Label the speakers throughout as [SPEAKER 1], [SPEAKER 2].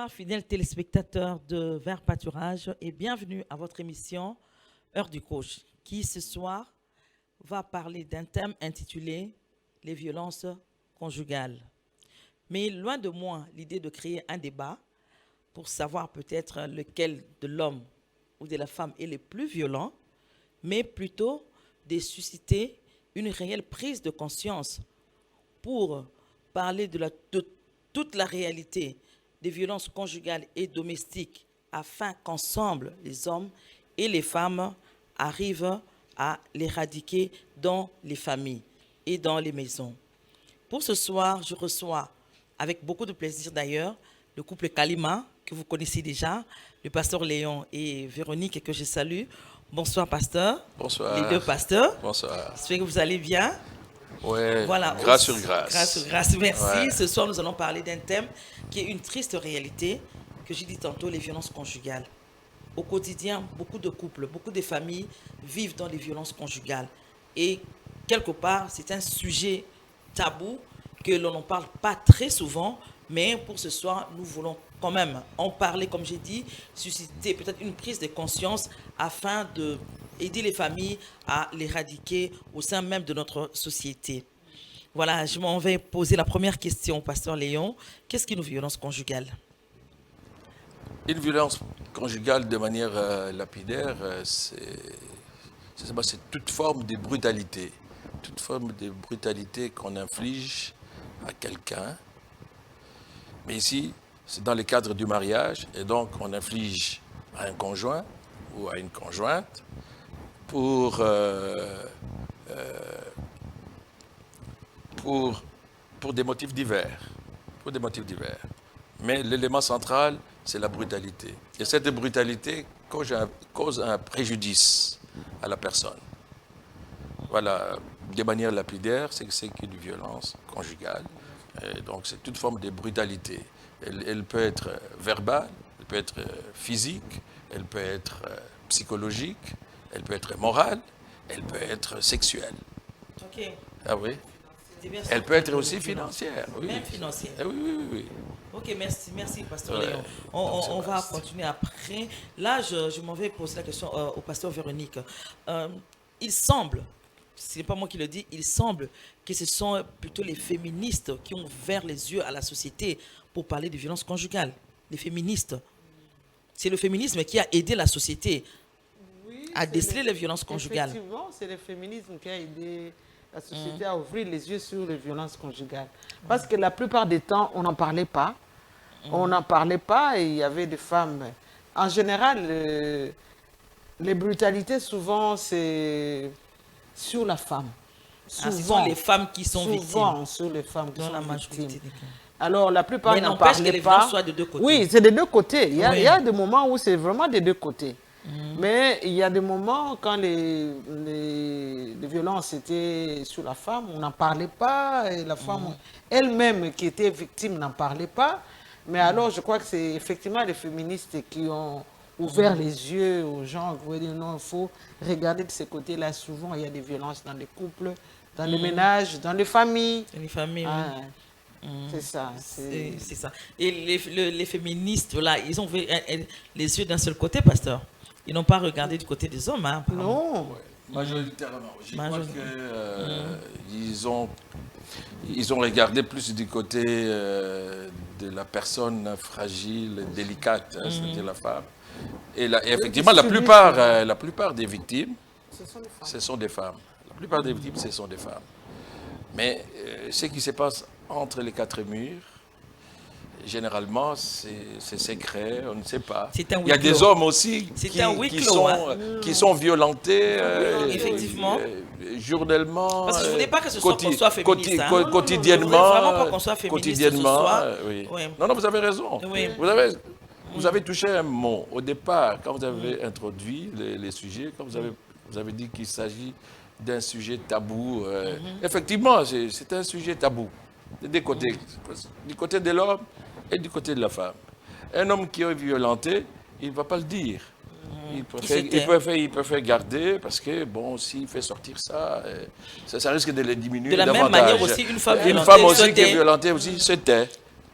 [SPEAKER 1] Bonsoir, fidèles téléspectateurs de Vert Pâturage et bienvenue à votre émission Heure du coach, qui ce soir va parler d'un thème intitulé les violences conjugales. Mais loin de moi l'idée de créer un débat pour savoir peut-être lequel de l'homme ou de la femme est le plus violent, mais plutôt de susciter une réelle prise de conscience pour parler de toute la réalité des violences conjugales et domestiques afin qu'ensemble, les hommes et les femmes arrivent à l'éradiquer dans les familles et dans les maisons. Pour ce soir, je reçois, avec beaucoup de plaisir d'ailleurs, le couple Kalima, que vous connaissez déjà, le pasteur Léon et Véronique, que je salue. Bonsoir, pasteur.
[SPEAKER 2] Bonsoir.
[SPEAKER 1] Les deux pasteurs.
[SPEAKER 2] Bonsoir.
[SPEAKER 1] J'espère que vous allez bien.
[SPEAKER 2] Ouais,
[SPEAKER 1] voilà,
[SPEAKER 2] grâce sur grâce.
[SPEAKER 1] Grâce sur grâce, merci.
[SPEAKER 2] Ouais.
[SPEAKER 1] Ce soir, nous allons parler d'un thème qui est une triste réalité, que j'ai dit tantôt, les violences conjugales. Au quotidien, beaucoup de couples, beaucoup de familles vivent dans les violences conjugales. Et quelque part, c'est un sujet tabou que l'on n'en parle pas très souvent, mais pour ce soir, nous voulons quand même en parler, comme j'ai dit, susciter peut-être une prise de conscience afin d'aider les familles à l'éradiquer au sein même de notre société. Voilà, je m'en vais poser la première question au pasteur Léon. Qu'est-ce qu'une violence conjugale?
[SPEAKER 2] Une violence conjugale de manière lapidaire, c'est toute forme de brutalité. Toute forme de brutalité qu'on inflige à quelqu'un. Mais ici, c'est dans le cadre du mariage, et donc on inflige à un conjoint ou à une conjointe pour des motifs divers. Pour des motifs divers. Mais l'élément central, c'est la brutalité. Et cette brutalité cause un préjudice à la personne. Voilà, de manière lapidaire, c'est qu'une violence conjugale. Et donc c'est toute forme de brutalité. Elle peut être verbale, elle peut être physique, elle peut être psychologique, elle peut être morale, elle peut être sexuelle.
[SPEAKER 1] Ok.
[SPEAKER 2] Ah oui. Elle peut être aussi financière. Oui.
[SPEAKER 1] Même financière.
[SPEAKER 2] Ah oui.
[SPEAKER 1] Ok, merci pasteur Léon. On va continuer après. Là, je m'en vais poser la question au pasteur Véronique. Il semble, ce n'est pas moi qui le dis, il semble que ce sont plutôt les féministes qui ont ouvert les yeux à la société pour parler de violences conjugales. Les féministes. C'est le féminisme qui a aidé la société à déceler les violences conjugales.
[SPEAKER 3] Effectivement, c'est le féminisme qui a aidé la société à ouvrir les yeux sur les violences conjugales. Parce que la plupart des temps, on n'en parlait pas. On n'en parlait pas et il y avait des femmes. En général, les brutalités, souvent, c'est sur la femme.
[SPEAKER 1] Souvent, ce sont les femmes qui sont victimes.
[SPEAKER 3] Souvent, sur les femmes qui
[SPEAKER 1] dans
[SPEAKER 3] sont
[SPEAKER 1] la
[SPEAKER 3] victimes.
[SPEAKER 1] majorité des cas.
[SPEAKER 3] Alors, la plupart
[SPEAKER 1] mais
[SPEAKER 3] n'en
[SPEAKER 1] n'empêche
[SPEAKER 3] parlaient
[SPEAKER 1] que les
[SPEAKER 3] pas.
[SPEAKER 1] violences soient de deux côtés.
[SPEAKER 3] Oui, c'est des deux côtés. Il y a des moments où c'est vraiment des deux côtés. Mais il y a des moments quand les violences étaient sur la femme, on n'en parlait pas. Et la femme elle-même qui était victime n'en parlait pas. Mais alors, je crois que c'est effectivement les féministes qui ont ouvert les yeux aux gens. Vous voyez, non, il faut regarder de ce côté-là. Souvent, il y a des violences dans les couples, dans les ménages, dans les familles.
[SPEAKER 1] Les familles, oui.
[SPEAKER 3] C'est ça.
[SPEAKER 1] C'est ça. Et les féministes, là, ils ont ouvert les yeux d'un seul côté, pasteur. Ils n'ont pas regardé du côté des hommes. Hein,
[SPEAKER 3] non.
[SPEAKER 2] Ouais, majoritairement. Je crois qu'ils ont regardé plus du côté de la personne fragile, délicate, c'est-à-dire la femme. Et effectivement, la plupart des victimes, ce sont des femmes. La plupart des victimes, ce sont des femmes. Mais ce qui se passe entre les quatre murs, généralement, c'est secret, on ne sait pas. Il y a des hommes aussi qui sont violentés
[SPEAKER 1] effectivement.
[SPEAKER 2] Journellement.
[SPEAKER 1] Parce que je ne voulais pas que ce soit qu'on soit féministe.
[SPEAKER 2] Quotidiennement.
[SPEAKER 1] Je voulais vraiment pas qu'on soit féministe ce soir.
[SPEAKER 2] Oui.
[SPEAKER 1] Oui.
[SPEAKER 2] Non, vous avez raison.
[SPEAKER 1] Oui.
[SPEAKER 2] Vous avez touché un mot. Au départ, quand vous avez introduit les sujets, quand vous avez dit qu'il s'agit d'un sujet tabou, effectivement, c'est un sujet tabou. Des deux côtés. Du côté de l'homme et du côté de la femme. Un homme qui est violenté, il ne va pas le dire. Il préfère garder parce que, bon, s'il fait sortir ça, ça risque de le diminuer
[SPEAKER 1] davantage. De la
[SPEAKER 2] davantage.
[SPEAKER 1] même manière aussi, une femme
[SPEAKER 2] aussi qui est violentée aussi se tait.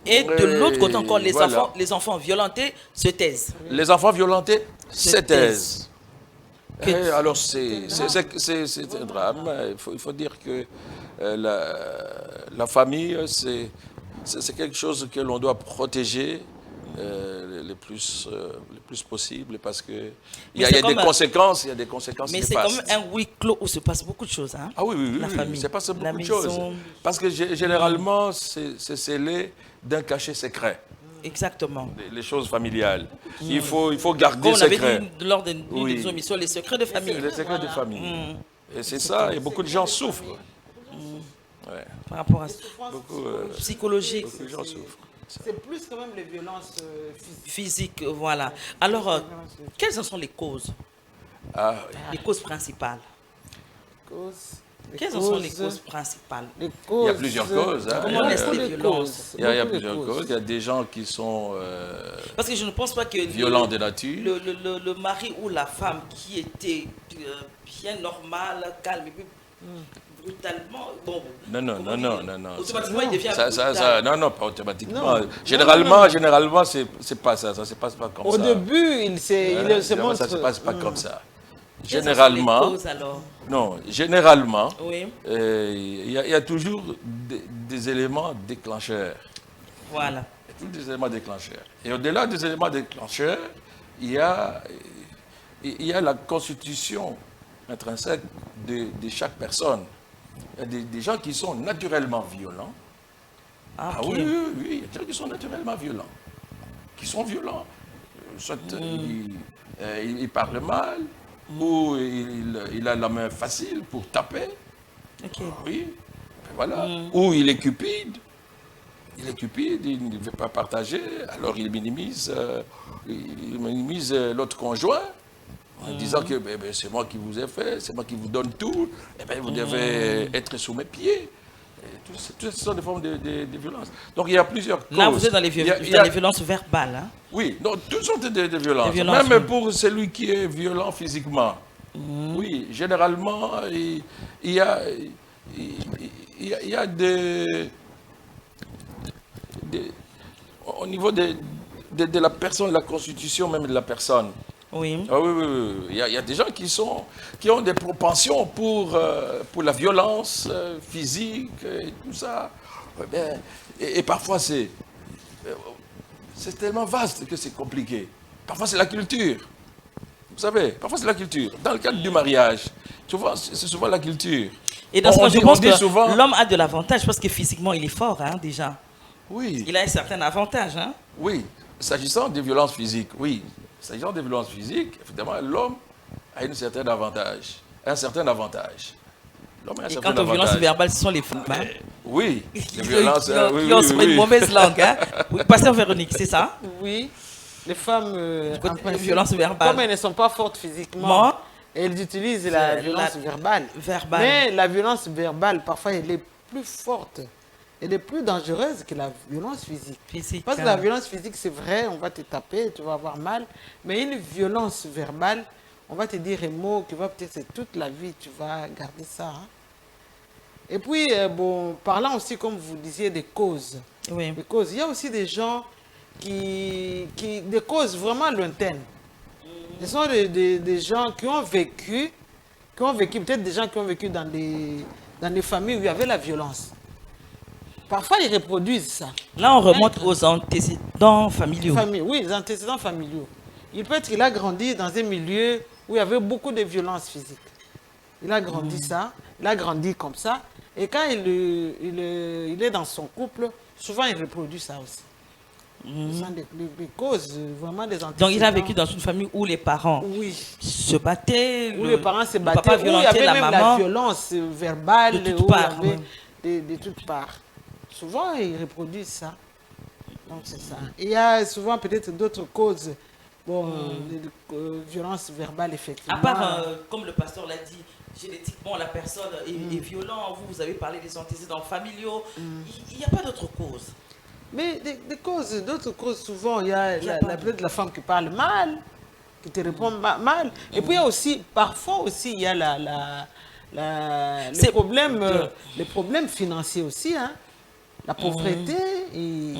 [SPEAKER 1] Et de l'autre côté encore,
[SPEAKER 2] voilà.
[SPEAKER 1] les enfants violentés se taisent.
[SPEAKER 2] Les enfants violentés se
[SPEAKER 1] Se
[SPEAKER 2] taisent.
[SPEAKER 1] Que-
[SPEAKER 2] Alors, c'est un drame. Il faut dire que la famille, c'est quelque chose que l'on doit protéger le plus possible parce que il y a des conséquences,
[SPEAKER 1] Mais c'est comme un huis clos où se passe beaucoup de choses. Hein?
[SPEAKER 2] Ah oui,
[SPEAKER 1] La famille,
[SPEAKER 2] c'est pas ça,
[SPEAKER 1] la
[SPEAKER 2] beaucoup de choses.
[SPEAKER 1] maison.
[SPEAKER 2] Parce que généralement, c'est scellé d'un cachet secret.
[SPEAKER 1] Exactement.
[SPEAKER 2] Les choses familiales. Il faut garder
[SPEAKER 1] Comme on avait
[SPEAKER 2] secret.
[SPEAKER 1] dit lors de l'une
[SPEAKER 2] Oui.
[SPEAKER 1] de nos émissions, les secrets de famille.
[SPEAKER 2] Les secrets de famille. Et c'est ça, et beaucoup de gens souffrent. Ouais.
[SPEAKER 1] Par rapport à ça.
[SPEAKER 2] Beaucoup,
[SPEAKER 1] Psychologique,
[SPEAKER 2] beaucoup de gens souffrent.
[SPEAKER 3] C'est plus quand même les violences physiques.
[SPEAKER 1] physique, voilà. Alors, quelles en sont les causes?
[SPEAKER 2] Ah,
[SPEAKER 1] Les causes principales.
[SPEAKER 3] Les
[SPEAKER 1] Quelles en sont les causes principales?
[SPEAKER 3] les
[SPEAKER 2] il y a plusieurs causes. Hein.
[SPEAKER 1] Comment naissent les
[SPEAKER 3] Beaucoup de
[SPEAKER 1] violences?
[SPEAKER 3] causes.
[SPEAKER 2] Il y a
[SPEAKER 3] Beaucoup de
[SPEAKER 2] plusieurs causes. Il y a des gens qui sont
[SPEAKER 1] Parce que je ne pense pas que
[SPEAKER 2] violents de nature.
[SPEAKER 1] le mari ou la femme qui était bien normal, calme, et puis brutalement, bon,
[SPEAKER 2] Non.
[SPEAKER 1] automatiquement il devient brutal.
[SPEAKER 2] Non, pas automatiquement.
[SPEAKER 3] Non.
[SPEAKER 2] Généralement, c'est pas ça. Ça se passe pas comme
[SPEAKER 3] Au
[SPEAKER 2] ça.
[SPEAKER 3] début, il se
[SPEAKER 2] Généralement,
[SPEAKER 3] montre...
[SPEAKER 2] ça se passe pas comme ça.
[SPEAKER 1] Quelles sont les
[SPEAKER 2] Généralement,
[SPEAKER 1] causes, alors?
[SPEAKER 2] non, généralement,
[SPEAKER 1] Oui,
[SPEAKER 2] il y a toujours des éléments déclencheurs.
[SPEAKER 1] voilà.
[SPEAKER 2] Il y a toujours des éléments déclencheurs. Et au-delà des éléments déclencheurs, il y a la constitution intrinsèque de chaque personne. Il y a des gens qui sont naturellement violents.
[SPEAKER 1] Ah,
[SPEAKER 2] Ah
[SPEAKER 1] ok.
[SPEAKER 2] oui, il y a des gens qui sont naturellement violents. Qui sont violents. Soit il parle mal, ou il a la main facile pour taper.
[SPEAKER 1] Ok.
[SPEAKER 2] Oui, voilà. Ou il est cupide. Il est cupide, il ne veut pas partager, alors il minimise l'autre conjoint en disant que c'est moi qui vous ai fait, c'est moi qui vous donne tout, vous devez être sous mes pieds. Toutes ces sont des formes de violence. Donc il y a plusieurs causes.
[SPEAKER 1] Là, vous êtes dans les,
[SPEAKER 2] Il y a-
[SPEAKER 1] dans les violences verbales. Hein?
[SPEAKER 2] Oui, donc toutes sortes de violences.
[SPEAKER 1] Des violences,
[SPEAKER 2] Même
[SPEAKER 1] oui.
[SPEAKER 2] pour celui qui est violent physiquement. Oui, généralement, il y a au niveau de la personne, de la constitution même de la personne.
[SPEAKER 1] Oui.
[SPEAKER 2] Ah oui. Il y a des gens qui ont des propensions pour la violence physique et tout ça. Ouais, ben, et parfois, c'est tellement vaste que c'est compliqué. Parfois, c'est la culture. Vous savez, parfois, c'est la culture. Dans le cadre du mariage, c'est souvent la culture.
[SPEAKER 1] Et dans ce cas, je pense que
[SPEAKER 2] souvent,
[SPEAKER 1] l'homme a de l'avantage parce que physiquement, il est fort, hein, déjà.
[SPEAKER 2] oui,
[SPEAKER 1] Il a un certain avantage. Hein?
[SPEAKER 2] oui. S'agissant des violences physiques, oui. S'agissant des violences physiques, évidemment, l'homme a un certain avantage. L'homme a un
[SPEAKER 1] Et
[SPEAKER 2] certain
[SPEAKER 1] quant aux
[SPEAKER 2] avantage.
[SPEAKER 1] violences verbales, ce sont les femmes. Hein?
[SPEAKER 2] Oui, les
[SPEAKER 1] Qui
[SPEAKER 2] violences.
[SPEAKER 1] ont une mauvaise langue. Hein? Oui, Pasteur Véronique, c'est ça?
[SPEAKER 3] Oui, les femmes,
[SPEAKER 1] côté
[SPEAKER 3] en
[SPEAKER 1] des
[SPEAKER 3] principe,
[SPEAKER 1] violences verbales.
[SPEAKER 3] comme elles ne sont pas fortes physiquement,
[SPEAKER 1] Moi,
[SPEAKER 3] elles utilisent la
[SPEAKER 1] la-
[SPEAKER 3] violence verbale.
[SPEAKER 1] verbale.
[SPEAKER 3] Mais la violence verbale, parfois, elle est plus forte. Elle est plus dangereuse que la violence physique.
[SPEAKER 1] Physique.
[SPEAKER 3] Parce que la violence physique, c'est vrai, on va te taper, tu vas avoir mal. Mais une violence verbale, on va te dire un mot qui va peut-être c'est toute la vie, tu vas garder ça. Hein. Et puis, parlant aussi, comme vous disiez, des causes.
[SPEAKER 1] Oui.
[SPEAKER 3] Des causes. Il y a aussi des gens des causes vraiment lointaines. Ce sont des gens qui ont vécu, peut-être des gens qui ont vécu dans des familles où il y avait la violence. Parfois, ils reproduisent ça.
[SPEAKER 1] Là, on remonte aux antécédents familiaux.
[SPEAKER 3] Oui, les antécédents familiaux. Il peut être qu'il a grandi dans un milieu où il y avait beaucoup de violences physiques. Il a grandi ça, il a grandi comme ça. Et quand il est dans son couple, souvent il reproduit ça aussi. Ce sont des causes, vraiment des antécédents.
[SPEAKER 1] Donc, il a vécu dans une famille où les parents
[SPEAKER 3] Oui.
[SPEAKER 1] se battaient.
[SPEAKER 3] Où les parents se
[SPEAKER 1] le
[SPEAKER 3] battaient,
[SPEAKER 1] papa
[SPEAKER 3] où il y
[SPEAKER 1] violentait
[SPEAKER 3] avait
[SPEAKER 1] la
[SPEAKER 3] même
[SPEAKER 1] maman.
[SPEAKER 3] la violence verbale,
[SPEAKER 1] De toutes
[SPEAKER 3] où
[SPEAKER 1] parts,
[SPEAKER 3] il y avait de toutes parts. Souvent, ils reproduisent ça. Donc, c'est ça. Il y a souvent peut-être d'autres causes. Violence verbale, effectivement.
[SPEAKER 1] À part, comme le pasteur l'a dit, génétiquement, la personne est violente. Vous avez parlé des antécédents familiaux. Il n'y a pas d'autres causes.
[SPEAKER 3] Mais d'autres causes, souvent, il y a peut-être la femme qui parle mal, qui te répond mal. Et puis, il y a aussi, parfois aussi, il y a les problèmes financiers aussi. Hein. La pauvreté, il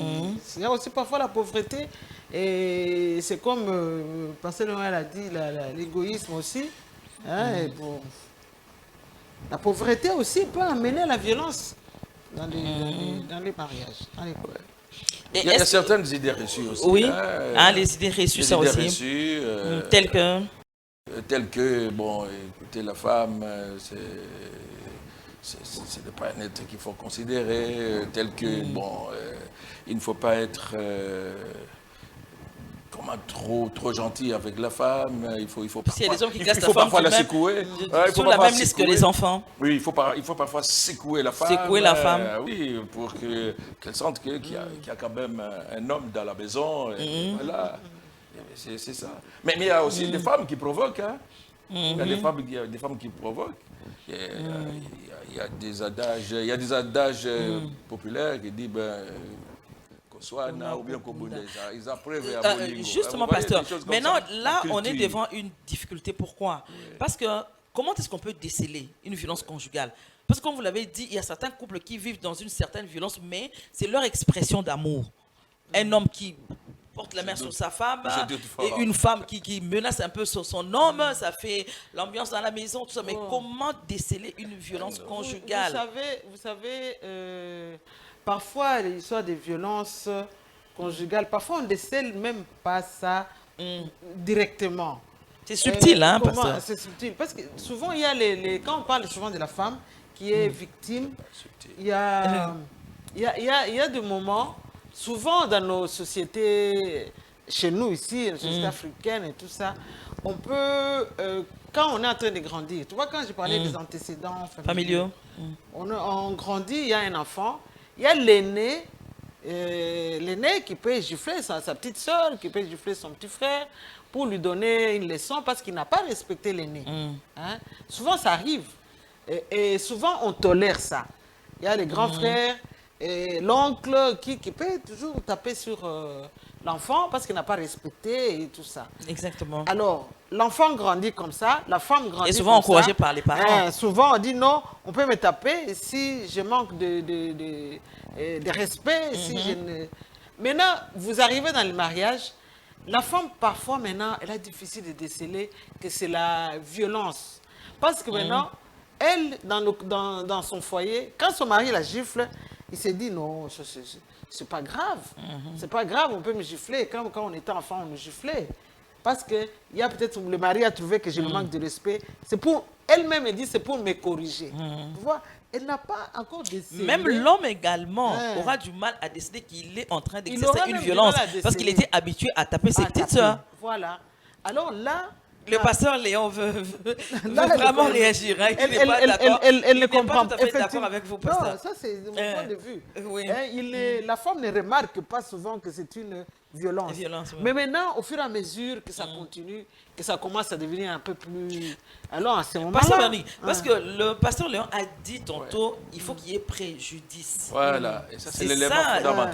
[SPEAKER 3] y a aussi parfois la pauvreté. Et c'est comme Pasteur Noël a dit, l'égoïsme aussi. Hein, et bon, la pauvreté aussi peut amener à la violence dans les mariages, dans les couples.
[SPEAKER 2] Il y a certaines idées reçues aussi.
[SPEAKER 1] Oui,
[SPEAKER 2] hein,
[SPEAKER 1] les idées reçues,
[SPEAKER 2] les
[SPEAKER 1] ça
[SPEAKER 2] idées
[SPEAKER 1] aussi.
[SPEAKER 2] reçues,
[SPEAKER 1] Telles que...
[SPEAKER 2] bon, écoutez, la femme, c'est pas un être qu'il faut considérer, tel que, bon, il ne faut pas être trop gentil avec la femme, il faut
[SPEAKER 1] S'il y a des hommes qui
[SPEAKER 2] il
[SPEAKER 1] classent
[SPEAKER 2] faut
[SPEAKER 1] la femme
[SPEAKER 2] parfois la
[SPEAKER 1] même
[SPEAKER 2] secouer.
[SPEAKER 1] sur la même liste que les enfants.
[SPEAKER 2] Oui, il faut parfois secouer la femme.
[SPEAKER 1] Secouer la femme.
[SPEAKER 2] Oui, pour qu'elle sente qu'il y a quand même un homme dans la maison. Et voilà, c'est ça. Mais il y a aussi des femmes qui provoquent. Hein. Il y a des femmes qui provoquent. Il y a des adages populaires qui disent ou bien ils apprennent.
[SPEAKER 1] Justement, pasteur, maintenant, là, on est devant une difficulté. Pourquoi? Parce que comment est-ce qu'on peut déceler une violence conjugale? Parce que comme vous l'avez dit, il y a certains couples qui vivent dans une certaine violence, mais c'est leur expression d'amour. Un homme qui porte la main sur sa femme et une femme qui menace un peu son homme, ça fait l'ambiance dans la maison, tout ça. Mais comment déceler une violence conjugale?
[SPEAKER 3] Vous savez parfois, l'histoire des violences conjugales, parfois on ne décèle même pas ça directement.
[SPEAKER 1] C'est subtil, hein, pasteur?
[SPEAKER 3] C'est subtil. Parce que souvent, il y a quand on parle souvent de la femme qui est victime, il y a des moments, souvent dans nos sociétés, chez nous ici, les sociétés africaines et tout ça, on peut, quand on est en train de grandir, tu vois, quand je parlais des antécédents familiaux, on grandit, il y a un enfant, il y a l'aîné qui peut gifler sa petite soeur, qui peut gifler son petit frère pour lui donner une leçon parce qu'il n'a pas respecté l'aîné. Hein? Souvent, ça arrive. Et souvent, on tolère ça. Il y a les grands frères et l'oncle qui peut toujours taper sur l'enfant parce qu'il n'a pas respecté et tout ça.
[SPEAKER 1] Exactement.
[SPEAKER 3] Alors, l'enfant grandit comme ça, la femme grandit comme ça.
[SPEAKER 1] Et souvent encouragé par les parents.
[SPEAKER 3] Souvent, on dit non, on peut me taper si je manque de respect. Si je ne... Maintenant, vous arrivez dans le mariage, la femme, parfois, maintenant, elle est difficile de déceler que c'est la violence. Parce que maintenant, elle, dans son foyer, quand son mari la gifle, il s'est dit non, c'est pas grave. C'est pas grave, on peut me gifler. Quand on était enfant, on me giflait. Parce que il y a peut-être le mari a trouvé que je me manque de respect. C'est pour elle-même, elle dit c'est pour me corriger. Tu vois, elle n'a pas encore décidé.
[SPEAKER 1] Même l'homme également aura du mal à décider qu'il est en train d'exercer une violence parce qu'il était habitué à taper ses petites soeurs.
[SPEAKER 3] Voilà. Alors là,
[SPEAKER 1] le pasteur Léon veut vraiment réagir. Hein.
[SPEAKER 3] Elle ne comprend
[SPEAKER 1] pas tout à fait d'accord avec vous, pasteur.
[SPEAKER 3] Non, ça c'est mon point de vue.
[SPEAKER 1] Oui.
[SPEAKER 3] La femme ne remarque pas souvent que c'est une violence.
[SPEAKER 1] Oui.
[SPEAKER 3] Mais maintenant, au fur et à mesure que ça continue, que ça commence à devenir un peu plus... Alors, à ce moment-là...
[SPEAKER 1] Parce que le pasteur Léon a dit tantôt, il faut qu'il y ait préjudice.
[SPEAKER 2] Voilà, et ça c'est l'élément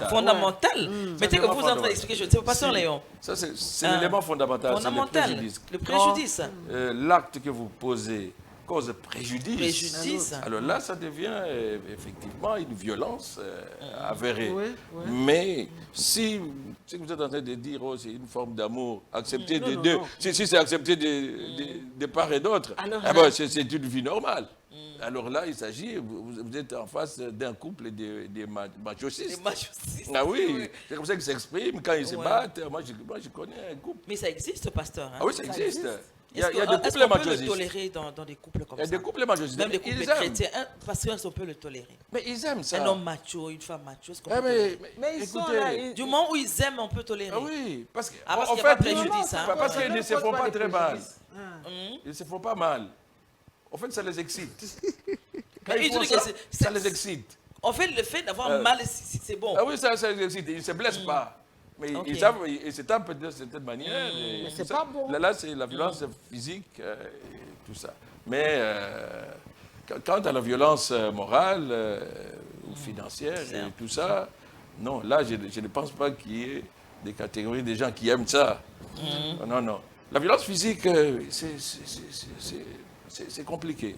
[SPEAKER 1] fondamental. Mettez que vous êtes en train d'expliquer, je ne sais pas, pasteur Léon.
[SPEAKER 2] Ça c'est l'élément fondamental, c'est le préjudice.
[SPEAKER 1] Le préjudice.
[SPEAKER 2] L'acte que vous posez cause préjudice. Alors là, ça devient effectivement une violence avérée. Mais si vous êtes en train de dire c'est une forme d'amour, accepter des deux, si c'est accepter de part et d'autre, c'est une vie normale. Alors là, il s'agit, vous êtes en face d'un couple de machocistes. Ah oui, c'est comme ça qu'ils s'expriment quand ils se battent. Moi, je connais un couple.
[SPEAKER 1] Mais ça existe, pasteur. Hein?
[SPEAKER 2] Ah oui, ça existe. Il y a des
[SPEAKER 1] couples
[SPEAKER 2] couples
[SPEAKER 1] machocistes. On peut le tolérer dans des couples comme ça?
[SPEAKER 2] Il y a des couples machocistes.
[SPEAKER 1] Même des couples chrétiens. Parce qu'on peut le tolérer.
[SPEAKER 2] Mais ils aiment ça.
[SPEAKER 1] Un homme macho, une femme macho.
[SPEAKER 3] Mais ils sont là.
[SPEAKER 1] Du moment où ils aiment, on peut tolérer.
[SPEAKER 2] Ah oui, parce qu'il
[SPEAKER 1] n'y a pas de préjudice.
[SPEAKER 2] Parce qu'ils ne se font pas très mal. Ils ne se font pas mal. En fait, ça les excite. Quand ils font ça les excite.
[SPEAKER 1] En fait, le fait d'avoir mal, c'est bon.
[SPEAKER 2] Ah oui, ça les excite. Ils ne se blessent pas. Mais ils savent, ils se tapent de certaine manière.
[SPEAKER 3] Mais c'est pas bon.
[SPEAKER 2] Là, c'est la violence physique et tout ça. Mais quant à la violence morale ou financière et tout ça, non, là, je ne pense pas qu'il y ait des catégories de gens qui aiment ça. Non. La violence physique, c'est compliqué.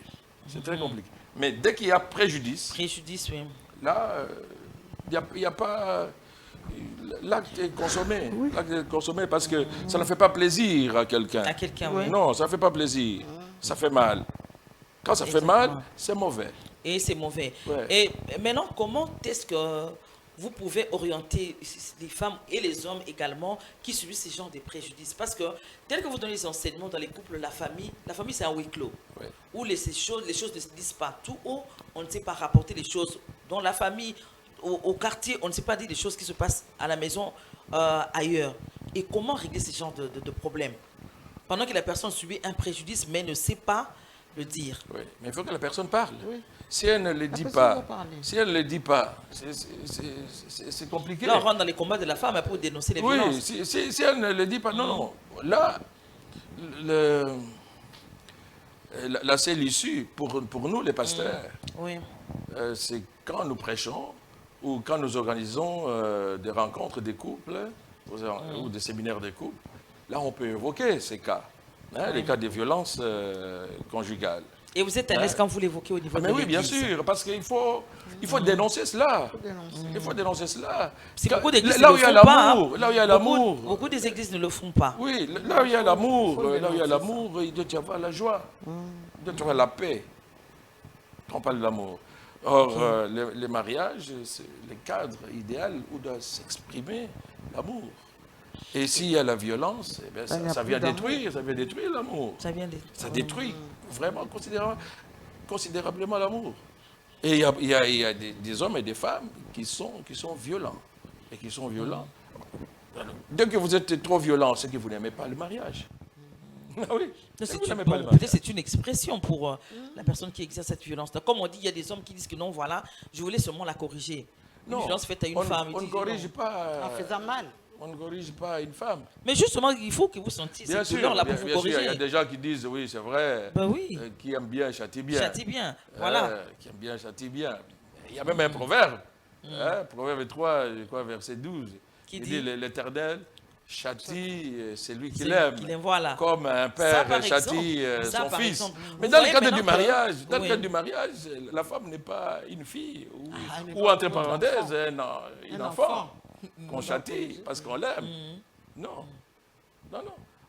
[SPEAKER 2] C'est très compliqué. Mais dès qu'il y a préjudice,
[SPEAKER 1] oui.
[SPEAKER 2] là, Il y a pas... L'acte est consommé. L'acte est consommé parce que ça ne fait pas plaisir à quelqu'un.
[SPEAKER 1] À quelqu'un, oui.
[SPEAKER 2] Non, ça ne fait pas plaisir. Ça fait mal. Quand ça fait mal, c'est mauvais.
[SPEAKER 1] Et c'est mauvais.
[SPEAKER 2] Ouais.
[SPEAKER 1] Et maintenant, comment est-ce que vous pouvez orienter les femmes et les hommes également qui subissent ce genre de préjudices? Parce que, tel que vous donnez les enseignements dans les couples, la famille c'est un huis clos.
[SPEAKER 2] Ouais.
[SPEAKER 1] Où les choses ne se disent pas. Tout haut, on ne sait pas rapporter les choses. Dans la famille, au quartier, on ne sait pas dire les choses qui se passent à la maison, ailleurs. Et comment régler ce genre de problème? Pendant que la personne subit un préjudice, mais ne sait pas le dire.
[SPEAKER 2] Oui, mais il faut que la personne parle.
[SPEAKER 3] Oui.
[SPEAKER 2] Si elle ne le dit
[SPEAKER 3] personne doit
[SPEAKER 2] pas,
[SPEAKER 3] parler.
[SPEAKER 2] si elle ne le dit pas, c'est compliqué.
[SPEAKER 1] Là, on rentre dans les combats de la femme pour dénoncer les
[SPEAKER 2] Oui,
[SPEAKER 1] violences.
[SPEAKER 2] si elle ne le dit pas, non. Là, la seule issue pour nous, les pasteurs,
[SPEAKER 1] Oui.
[SPEAKER 2] c'est quand nous prêchons ou quand nous organisons des rencontres des couples ou des séminaires des couples. Là, on peut évoquer ces cas, les cas de violence conjugale.
[SPEAKER 1] Et vous êtes à l'aise quand vous l'évoquez au niveau de
[SPEAKER 2] Mais oui, bien
[SPEAKER 1] l'Église.
[SPEAKER 2] sûr, parce qu'il faut dénoncer cela.
[SPEAKER 3] Dénoncer.
[SPEAKER 2] Il faut dénoncer cela.
[SPEAKER 1] Si beaucoup d'églises
[SPEAKER 2] Là
[SPEAKER 1] ne
[SPEAKER 2] où
[SPEAKER 1] le
[SPEAKER 2] il y a
[SPEAKER 1] font pas,
[SPEAKER 2] l'amour, là où il y a l'amour.
[SPEAKER 1] Beaucoup des églises ne le font pas.
[SPEAKER 2] Oui, là où il y a l'amour, il doit y avoir la joie, il doit y avoir la paix. Quand on parle d'amour. Or, les mariages, c'est le cadre idéal où doit s'exprimer l'amour. Et s'il y a la violence, eh bien, ça vient détruire l'amour. Ça détruit vraiment considérablement l'amour. Et il y a des hommes et des femmes qui sont violents. Et qui sont violents. Dès que vous êtes trop violent, c'est que vous n'aimez pas le mariage. Ah oui.
[SPEAKER 1] Peut-être c'est une expression pour la personne qui exerce cette violence. Comme on dit, il y a des hommes qui disent que non, voilà, je voulais seulement la corriger. Une violence faite à une femme.
[SPEAKER 2] On ne corrige pas.
[SPEAKER 3] En faisant mal.
[SPEAKER 2] On ne corrige pas une femme.
[SPEAKER 1] Mais justement, il faut que vous sentiez cette douleur-là pour vous corriger.
[SPEAKER 2] Il y a des gens qui disent, oui, c'est vrai, qui aiment bien, châtie bien.
[SPEAKER 1] Châtie bien, voilà.
[SPEAKER 2] Qui aiment bien, châtie bien. Il y a même un proverbe, proverbe 3, je crois, verset 12, qui dit l'Éternel châtie celui qui l'aime,
[SPEAKER 1] voilà.
[SPEAKER 2] comme un père châtie son fils. Mais dans le cadre du mariage, la femme n'est pas une fille, ou entre parenthèses, un enfant qu'on châtie parce qu'on l'aime. Non.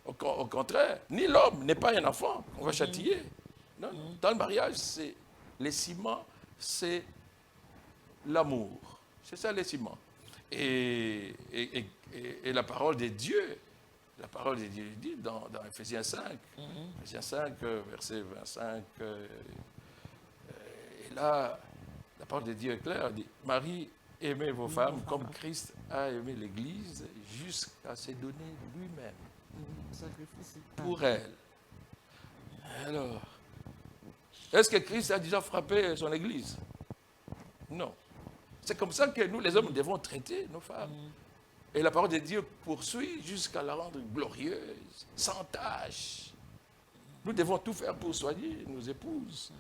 [SPEAKER 2] Au contraire, ni l'homme n'est pas un enfant qu'on va châtier. Non. Dans le mariage, c'est les ciments, c'est l'amour. C'est ça les ciments. Et la parole de Dieu dit dans Ephésiens 5, Ephésiens 5, verset 25, et là, la parole de Dieu est claire, elle dit, Marie, aimez vos femmes comme Christ a aimé l'Église jusqu'à se donner lui-même pour elle. Alors, est-ce que Christ a déjà frappé son Église? Non. C'est comme ça que nous, les hommes, devons traiter nos femmes. Et la parole de Dieu poursuit jusqu'à la rendre glorieuse, sans tache. Nous devons tout faire pour soigner nos épouses,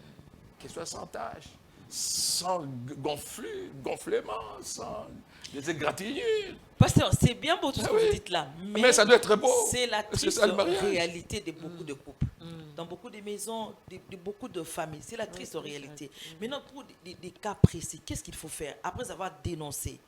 [SPEAKER 2] qu'elles soient sans tache, sans gonflement, sans des égratignures.
[SPEAKER 1] Pasteur, c'est bien beau tout ce que vous dites là,
[SPEAKER 2] mais ça doit être beau.
[SPEAKER 1] C'est la triste réalité de beaucoup de couples. Dans beaucoup de maisons, de beaucoup de familles, c'est la triste réalité. Maintenant, pour des cas précis, qu'est-ce qu'il faut faire après avoir dénoncé?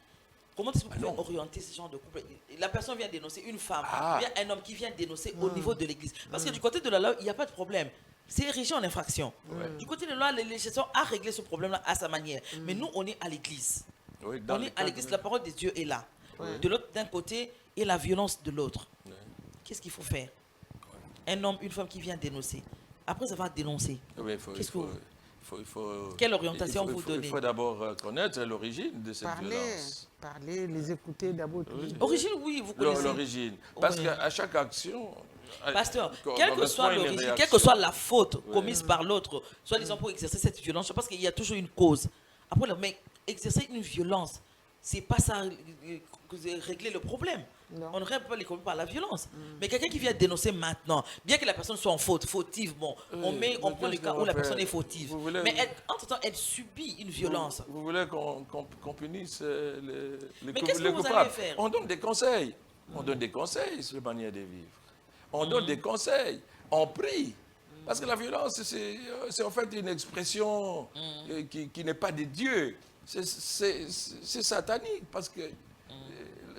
[SPEAKER 1] Comment est-ce que vous pouvez orienter ce genre de couple? La personne vient dénoncer une femme, il y a un homme qui vient dénoncer au niveau de l'église. Parce que du côté de la loi, il n'y a pas de problème. C'est érigé en infraction. Du côté de la loi, le législateur a réglé ce problème-là à sa manière. Mais nous, on est à l'église. On est à l'église, la parole de Dieu est là. De l'autre, d'un côté, et la violence de l'autre. Qu'est-ce qu'il faut faire? Un homme, une femme qui vient dénoncer. Après avoir dénoncé, quelle orientation vous donnez?
[SPEAKER 2] Il faut d'abord connaître l'origine de cette violence.
[SPEAKER 3] Parler, les écouter d'abord.
[SPEAKER 1] Origine, oui, vous connaissez.
[SPEAKER 2] L'origine. Parce qu'à chaque action...
[SPEAKER 1] Pasteur, quelle que soit l'origine, quelle que soit la faute commise par l'autre, soi-disant pour exercer cette violence, je pense qu'il y a toujours une cause. Après, mais exercer une violence, c'est pas ça régler le problème. Non. On ne règle pas les problèmes par la violence. Mais quelqu'un qui vient dénoncer maintenant, bien que la personne soit en faute, fautive, bon, on prend le cas où la personne est fautive. Mais entre-temps, elle subit une violence.
[SPEAKER 2] Vous voulez qu'on punisse les
[SPEAKER 1] coupables? Vous allez faire?
[SPEAKER 2] On donne des conseils. On donne des conseils sur la manière de vivre. On donne des conseils. On prie. Parce que la violence, c'est en fait une expression qui n'est pas de Dieu. c'est satanique, parce que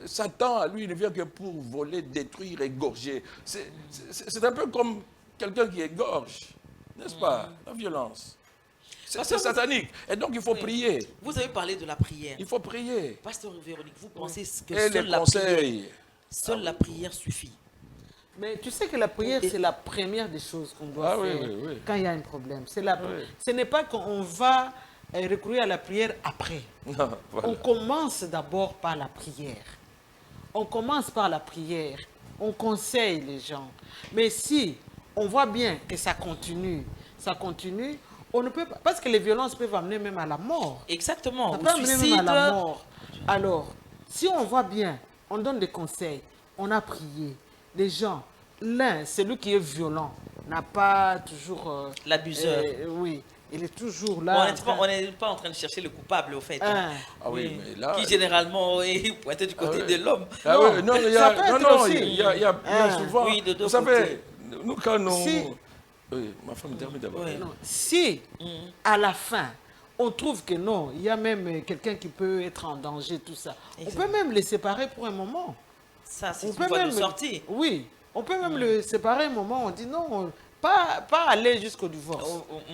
[SPEAKER 2] Satan, lui, il ne vient que pour voler, détruire, égorger. C'est un peu comme quelqu'un qui égorge, n'est-ce pas? La violence. C'est satanique. Et donc, il faut prier.
[SPEAKER 1] Vous avez parlé de la prière.
[SPEAKER 2] Il faut prier.
[SPEAKER 1] Pasteur Véronique, vous pensez que
[SPEAKER 2] Et les conseils.
[SPEAKER 1] seule la prière suffit?
[SPEAKER 3] Mais tu sais que la prière, c'est la première des choses qu'on doit faire quand il y a un problème. Ce n'est pas qu'on va recourir à la prière après.
[SPEAKER 2] Non, voilà.
[SPEAKER 3] On commence d'abord par la prière. On commence par la prière. On conseille les gens. Mais si on voit bien que ça continue, on ne peut pas, parce que les violences peuvent amener même à la mort.
[SPEAKER 1] Exactement.
[SPEAKER 3] Ça peut amener même à la mort. Alors, si on voit bien, on donne des conseils, on a prié, les gens, celui qui est violent, n'a pas toujours...
[SPEAKER 1] l'abuseur.
[SPEAKER 3] Oui, il est toujours là.
[SPEAKER 1] On n'est pas en train de chercher le coupable, au fait.
[SPEAKER 2] Ah oui, mais là...
[SPEAKER 1] Qui généralement est pointé du côté de l'homme.
[SPEAKER 2] Ah oui, non, il y a souvent...
[SPEAKER 1] Oui, de deux
[SPEAKER 2] vous savez,
[SPEAKER 1] côtés.
[SPEAKER 2] nous, quand nous...
[SPEAKER 3] Si,
[SPEAKER 2] Oui, ma femme termine d'abord.
[SPEAKER 1] Oui.
[SPEAKER 3] si à la fin, on trouve que non, il y a même quelqu'un qui peut être en danger, tout ça, on peut même les séparer pour un moment.
[SPEAKER 1] Ça, c'est
[SPEAKER 3] On
[SPEAKER 1] une
[SPEAKER 3] peut
[SPEAKER 1] voie de
[SPEAKER 3] même,
[SPEAKER 1] sortie.
[SPEAKER 3] oui, on peut même le séparer un moment, on dit non, pas aller jusqu'au divorce.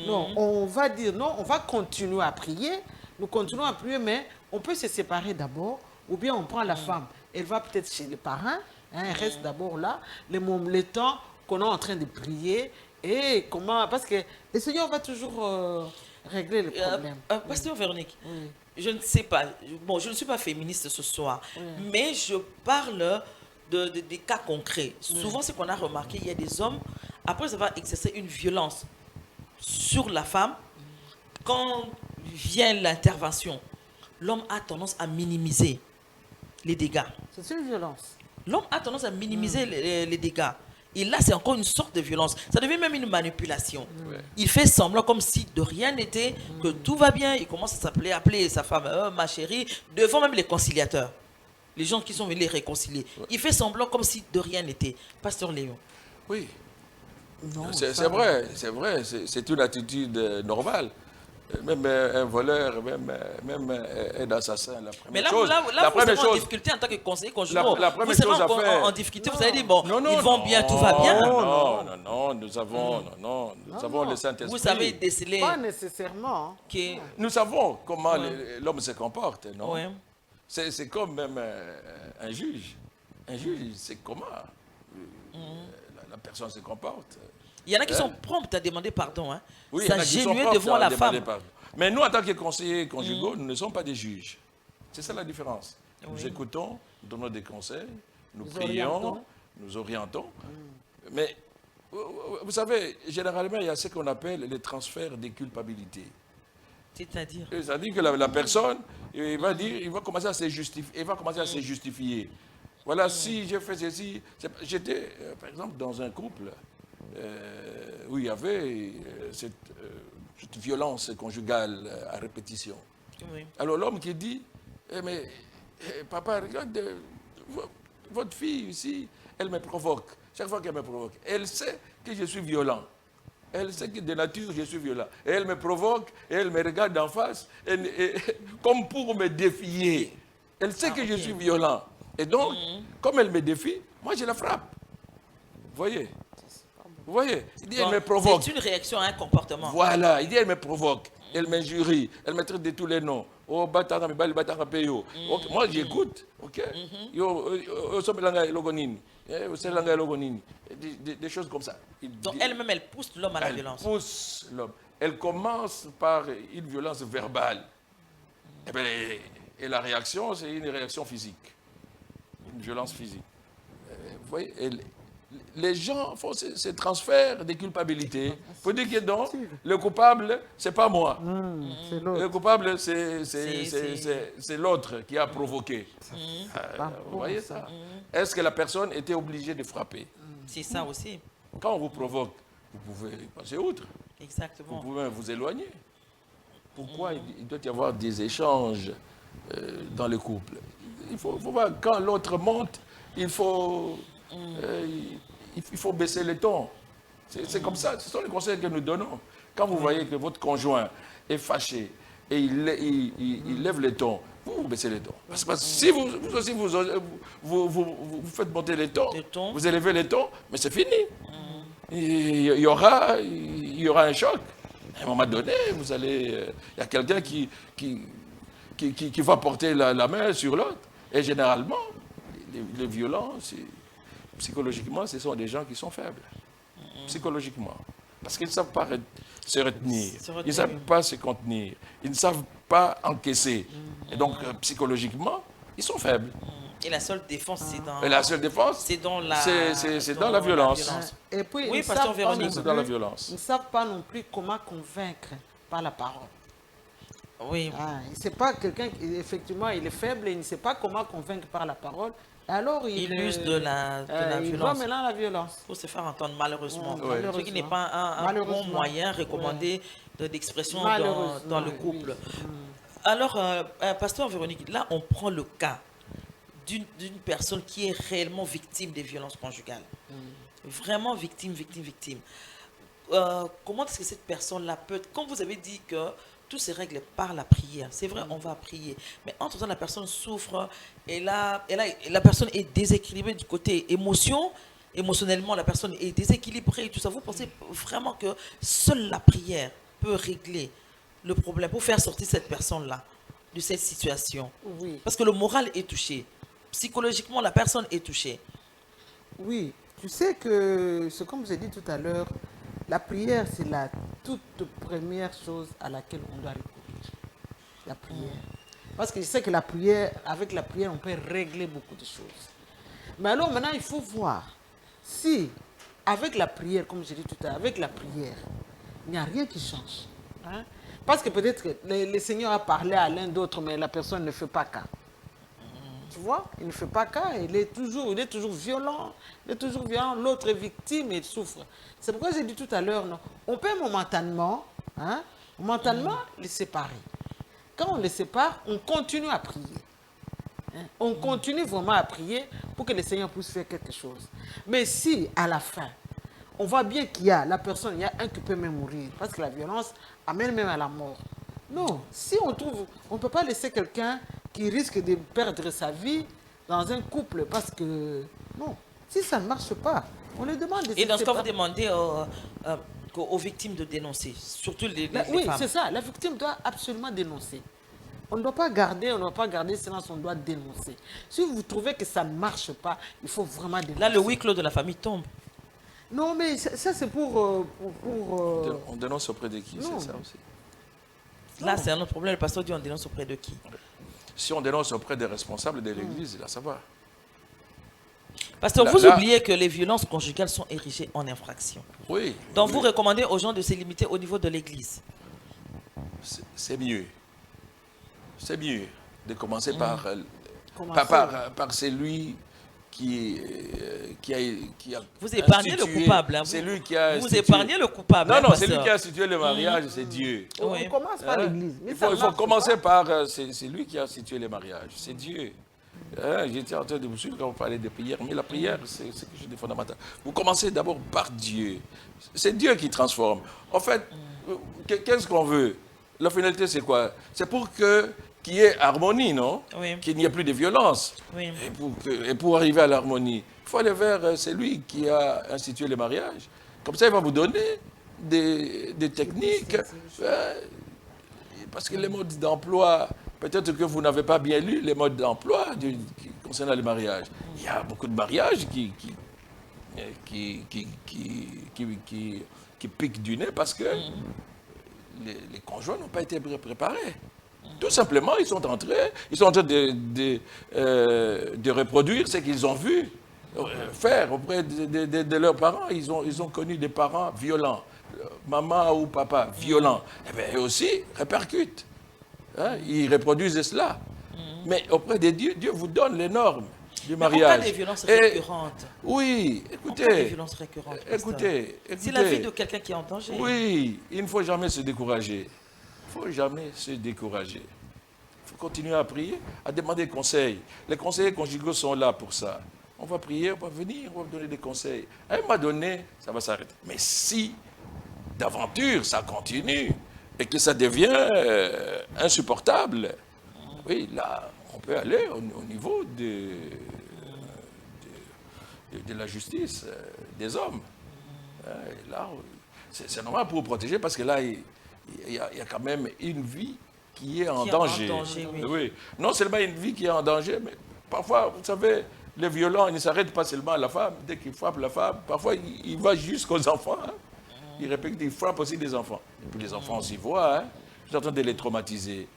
[SPEAKER 3] Non, on va dire non, on va continuer à prier, nous continuons à prier, mais on peut se séparer d'abord, ou bien on prend la femme, elle va peut-être chez les parents, elle reste d'abord là, le temps qu'on est en train de prier, et comment, parce que le Seigneur va toujours régler le problème.
[SPEAKER 1] Pasteur Véronique, je ne sais pas, bon, je ne suis pas féministe ce soir, mais je parle des cas concrets. Souvent, ce qu'on a remarqué, il y a des hommes, après avoir exercé une violence sur la femme, quand vient l'intervention, l'homme a tendance à minimiser les dégâts.
[SPEAKER 3] C'est une violence.
[SPEAKER 1] L'homme a tendance à minimiser les dégâts. Et là, c'est encore une sorte de violence. Ça devient même une manipulation. Il fait semblant comme si de rien n'était, que tout va bien. Il commence à appeler sa femme ma chérie, devant même les conciliateurs. Les gens qui sont venus les réconcilier. Il fait semblant comme si de rien n'était. Pasteur Léon.
[SPEAKER 2] Oui.
[SPEAKER 3] Non,
[SPEAKER 2] C'est vrai, c'est une attitude normale. Même un voleur, même un assassin, la première
[SPEAKER 1] Mais là,
[SPEAKER 2] chose...
[SPEAKER 1] vous êtes en difficulté en tant que conseiller conjugal.
[SPEAKER 2] La première
[SPEAKER 1] vous
[SPEAKER 2] chose à faire...
[SPEAKER 1] en difficulté, vous allez dire, bon, ils vont bien, tout va bien.
[SPEAKER 2] Non, nous avons le Saint-Esprit.
[SPEAKER 1] Vous savez déceler...
[SPEAKER 3] Pas nécessairement.
[SPEAKER 2] Nous savons comment l'homme se comporte, non?
[SPEAKER 1] Ouais.
[SPEAKER 2] C'est comme même un juge. Un juge, c'est comment la personne se comporte.
[SPEAKER 1] Il y en a qui sont promptes à demander pardon. Hein.
[SPEAKER 2] Oui, il y en a qui sont
[SPEAKER 1] S'agenouiller
[SPEAKER 2] promptes
[SPEAKER 1] devant
[SPEAKER 2] à
[SPEAKER 1] la
[SPEAKER 2] demander
[SPEAKER 1] femme.
[SPEAKER 2] pardon. Mais nous, en tant que conseillers conjugaux, nous ne sommes pas des juges. C'est ça la différence. Nous écoutons, nous donnons des conseils, nous prions, nous orientons. Mais, vous savez, généralement, il y a ce qu'on appelle les transferts des culpabilités.
[SPEAKER 1] C'est-à-dire
[SPEAKER 2] C'est-à-dire que la personne, il va commencer à se justifier. Voilà, si j'ai fait ceci... J'étais, par exemple, dans un couple où il y avait cette violence conjugale à répétition.
[SPEAKER 1] Oui.
[SPEAKER 2] Alors l'homme qui dit, papa, regarde, votre fille ici, elle me provoque. Chaque fois qu'elle me provoque, elle sait que je suis violent. Elle sait que de nature, je suis violent. Et elle me provoque, et elle me regarde en face, comme pour me défier. Elle sait que je suis violent. Et donc, comme elle me défie, moi, je la frappe. Vous voyez? Vous voyez? Il dit, elle me provoque.
[SPEAKER 1] C'est une réaction à un comportement.
[SPEAKER 2] Voilà, il dit, elle me provoque. Elle m'injurie. Elle me traite de tous les noms. Oh, batanga, batanga, peyo. Moi, j'écoute. OK? Des choses comme ça.
[SPEAKER 1] Donc, elle-même, elle pousse l'homme à la violence.
[SPEAKER 2] Elle pousse l'homme. Elle commence par une violence verbale. Et la réaction, c'est une réaction physique. Une violence physique. Vous voyez, les gens font ces transferts de culpabilité pour dire que donc, le coupable, c'est pas moi.
[SPEAKER 3] C'est l'autre.
[SPEAKER 2] Le coupable, c'est l'autre qui a provoqué. Vous voyez ça? Est-ce que la personne était obligée de frapper?
[SPEAKER 1] C'est ça aussi.
[SPEAKER 2] Quand on vous provoque, vous pouvez passer outre.
[SPEAKER 1] Exactement.
[SPEAKER 2] Vous pouvez vous éloigner. Pourquoi il doit y avoir des échanges dans le couple? Il faut voir, quand l'autre monte, il faut baisser le ton. C'est comme ça, ce sont les conseils que nous donnons. Quand vous voyez que votre conjoint est fâché, et il lève les tons, vous baissez les tons. Parce que si vous aussi vous faites monter les tons, vous élevez les tons, mais c'est fini. Il y aura un choc. À un moment donné, il y a quelqu'un qui va porter la main sur l'autre. Et généralement, les violents, psychologiquement, ce sont des gens qui sont faibles. Psychologiquement. Parce qu'ils ne savent pas se retenir. Ils ne savent pas se contenir. Ils ne savent pas encaisser. Et donc, psychologiquement, ils sont faibles.
[SPEAKER 1] Et la seule défense,
[SPEAKER 2] c'est dans la violence.
[SPEAKER 3] Et puis,
[SPEAKER 1] oui, Pasteur Véronique.
[SPEAKER 3] C'est dans la violence. Ils ne savent pas non plus comment convaincre par la parole.
[SPEAKER 1] Oui.
[SPEAKER 3] C'est pas quelqu'un qui, effectivement, il est faible et il ne sait pas comment convaincre par la parole. Alors, il
[SPEAKER 1] use de la violence.
[SPEAKER 3] Il va maintenant la violence.
[SPEAKER 1] Pour se faire entendre, malheureusement.
[SPEAKER 3] Malheureusement.
[SPEAKER 1] Ce qui n'est pas un bon moyen recommandé d'expression dans le couple.
[SPEAKER 3] Oui.
[SPEAKER 1] Alors, Pasteur Véronique, là, on prend le cas d'une personne qui est réellement victime des violences conjugales. Vraiment victime. Comment est-ce que cette personne-là peut... Comme vous avez dit que tout se règle par la prière. C'est vrai, on va prier. Mais entre-temps, la personne souffre et la personne est déséquilibrée du côté émotionnellement, la personne est déséquilibrée et tout ça. Vous pensez vraiment que seule la prière peut régler le problème, pour faire sortir cette personne-là de cette situation?
[SPEAKER 3] Oui.
[SPEAKER 1] Parce que le moral est touché. Psychologiquement, la personne est touchée.
[SPEAKER 3] Oui. Tu sais que, c'est comme j'ai dit tout à l'heure, la prière, c'est la toute première chose à laquelle on doit recourir. La prière. Parce que je sais que avec la prière, on peut régler beaucoup de choses. Mais alors maintenant, il faut voir si, avec la prière, comme j'ai dit tout à l'heure, avec la prière, il n'y a rien qui change. Hein? Parce que peut-être que le Seigneur a parlé à l'un d'autre, mais la personne ne fait pas cas. Tu vois, il ne fait pas cas, il est toujours violent, l'autre est victime et il souffre. C'est pourquoi j'ai dit tout à l'heure, on peut momentanément les séparer. Quand on les sépare, on continue à prier. On continue vraiment à prier pour que le Seigneur puisse faire quelque chose. Mais si, à la fin, on voit bien qu'il y a il y a un qui peut même mourir, parce que la violence amène même à la mort. Non, si on ne peut pas laisser quelqu'un qui risque de perdre sa vie dans un couple, parce que, non, si ça ne marche pas, on les demande de se séparer.
[SPEAKER 1] Et dans ce cas, vous demandez aux victimes de dénoncer, surtout les femmes.
[SPEAKER 3] Oui, c'est ça, la victime doit absolument dénoncer. On ne doit pas garder, silence, on doit dénoncer. Si vous trouvez que ça ne marche pas, il faut vraiment dénoncer.
[SPEAKER 1] Là, le huis clos de la famille tombe.
[SPEAKER 3] Non, mais ça c'est pour
[SPEAKER 2] On dénonce auprès de qui? C'est ça aussi.
[SPEAKER 1] Là, c'est un autre problème. Le pasteur dit on dénonce auprès de qui?
[SPEAKER 2] Si on dénonce auprès des responsables de l'Église, là, ça va.
[SPEAKER 1] Pasteur, vous oubliez que les violences conjugales sont érigées en infraction.
[SPEAKER 2] Oui.
[SPEAKER 1] Donc, vous recommandez aux gens de se limiter au niveau de l'Église.
[SPEAKER 2] C'est mieux. C'est mieux de commencer par celui qui a
[SPEAKER 1] vous épargnez le coupable. Hein,
[SPEAKER 2] c'est lui qui a
[SPEAKER 1] vous épargnez le coupable.
[SPEAKER 2] Non, c'est lui qui a institué le mariage, c'est Dieu.
[SPEAKER 3] On commence par l'Église.
[SPEAKER 2] Il faut commencer par... C'est lui qui a institué le mariage, c'est Dieu. J'étais en train de vous suivre quand vous parlez de prière, mais la prière, c'est quelque chose de fondamental. Vous commencez d'abord par Dieu. C'est Dieu qui transforme. En fait, qu'est-ce qu'on veut? La finalité, c'est quoi? C'est pour qu'il y ait harmonie, non?
[SPEAKER 1] Oui.
[SPEAKER 2] Qu'il n'y ait plus de violence.
[SPEAKER 1] Oui.
[SPEAKER 2] Et pour arriver à l'harmonie, il faut aller vers celui qui a institué le mariage. Comme ça, il va vous donner des techniques. Parce que les modes d'emploi, peut-être que vous n'avez pas bien lu les modes d'emploi concernant le mariage. Il y a beaucoup de mariages qui piquent du nez parce que les conjoints n'ont pas été préparés. Tout simplement, ils sont en train de reproduire ce qu'ils ont vu faire auprès de leurs parents. Ils ont connu des parents violents, maman ou papa violents. Eh bien, eux aussi répercutent. Hein? Ils reproduisent cela. Mais auprès de Dieu, Dieu vous donne les normes du mariage.
[SPEAKER 1] Mais en cas des violences récurrentes.
[SPEAKER 2] Oui, écoutez.
[SPEAKER 1] En cas des violences récurrentes.
[SPEAKER 2] Écoutez.
[SPEAKER 1] C'est la vie de quelqu'un qui est en danger.
[SPEAKER 2] Oui, il ne faut jamais se décourager. Il ne faut jamais se décourager. Il faut continuer à prier, à demander conseil. Les conseillers conjugaux sont là pour ça. On va prier, on va venir, on va vous donner des conseils. À un moment donné, ça va s'arrêter. Mais si, d'aventure, ça continue, et que ça devient insupportable, oui, là, on peut aller au niveau de la justice des hommes. Et là, c'est normal pour vous protéger parce que là, il y a quand même une vie qui est en danger.
[SPEAKER 1] Oui.
[SPEAKER 2] Oui. Non seulement une vie qui est en danger, mais parfois, vous savez, les violents, ils ne s'arrêtent pas seulement à la femme. Dès qu'ils frappent la femme, parfois, il va jusqu'aux enfants. Hein. Il répète qu'il frappe aussi des enfants. Et puis les enfants s'y voient. Hein. Vous êtes en train de les traumatiser.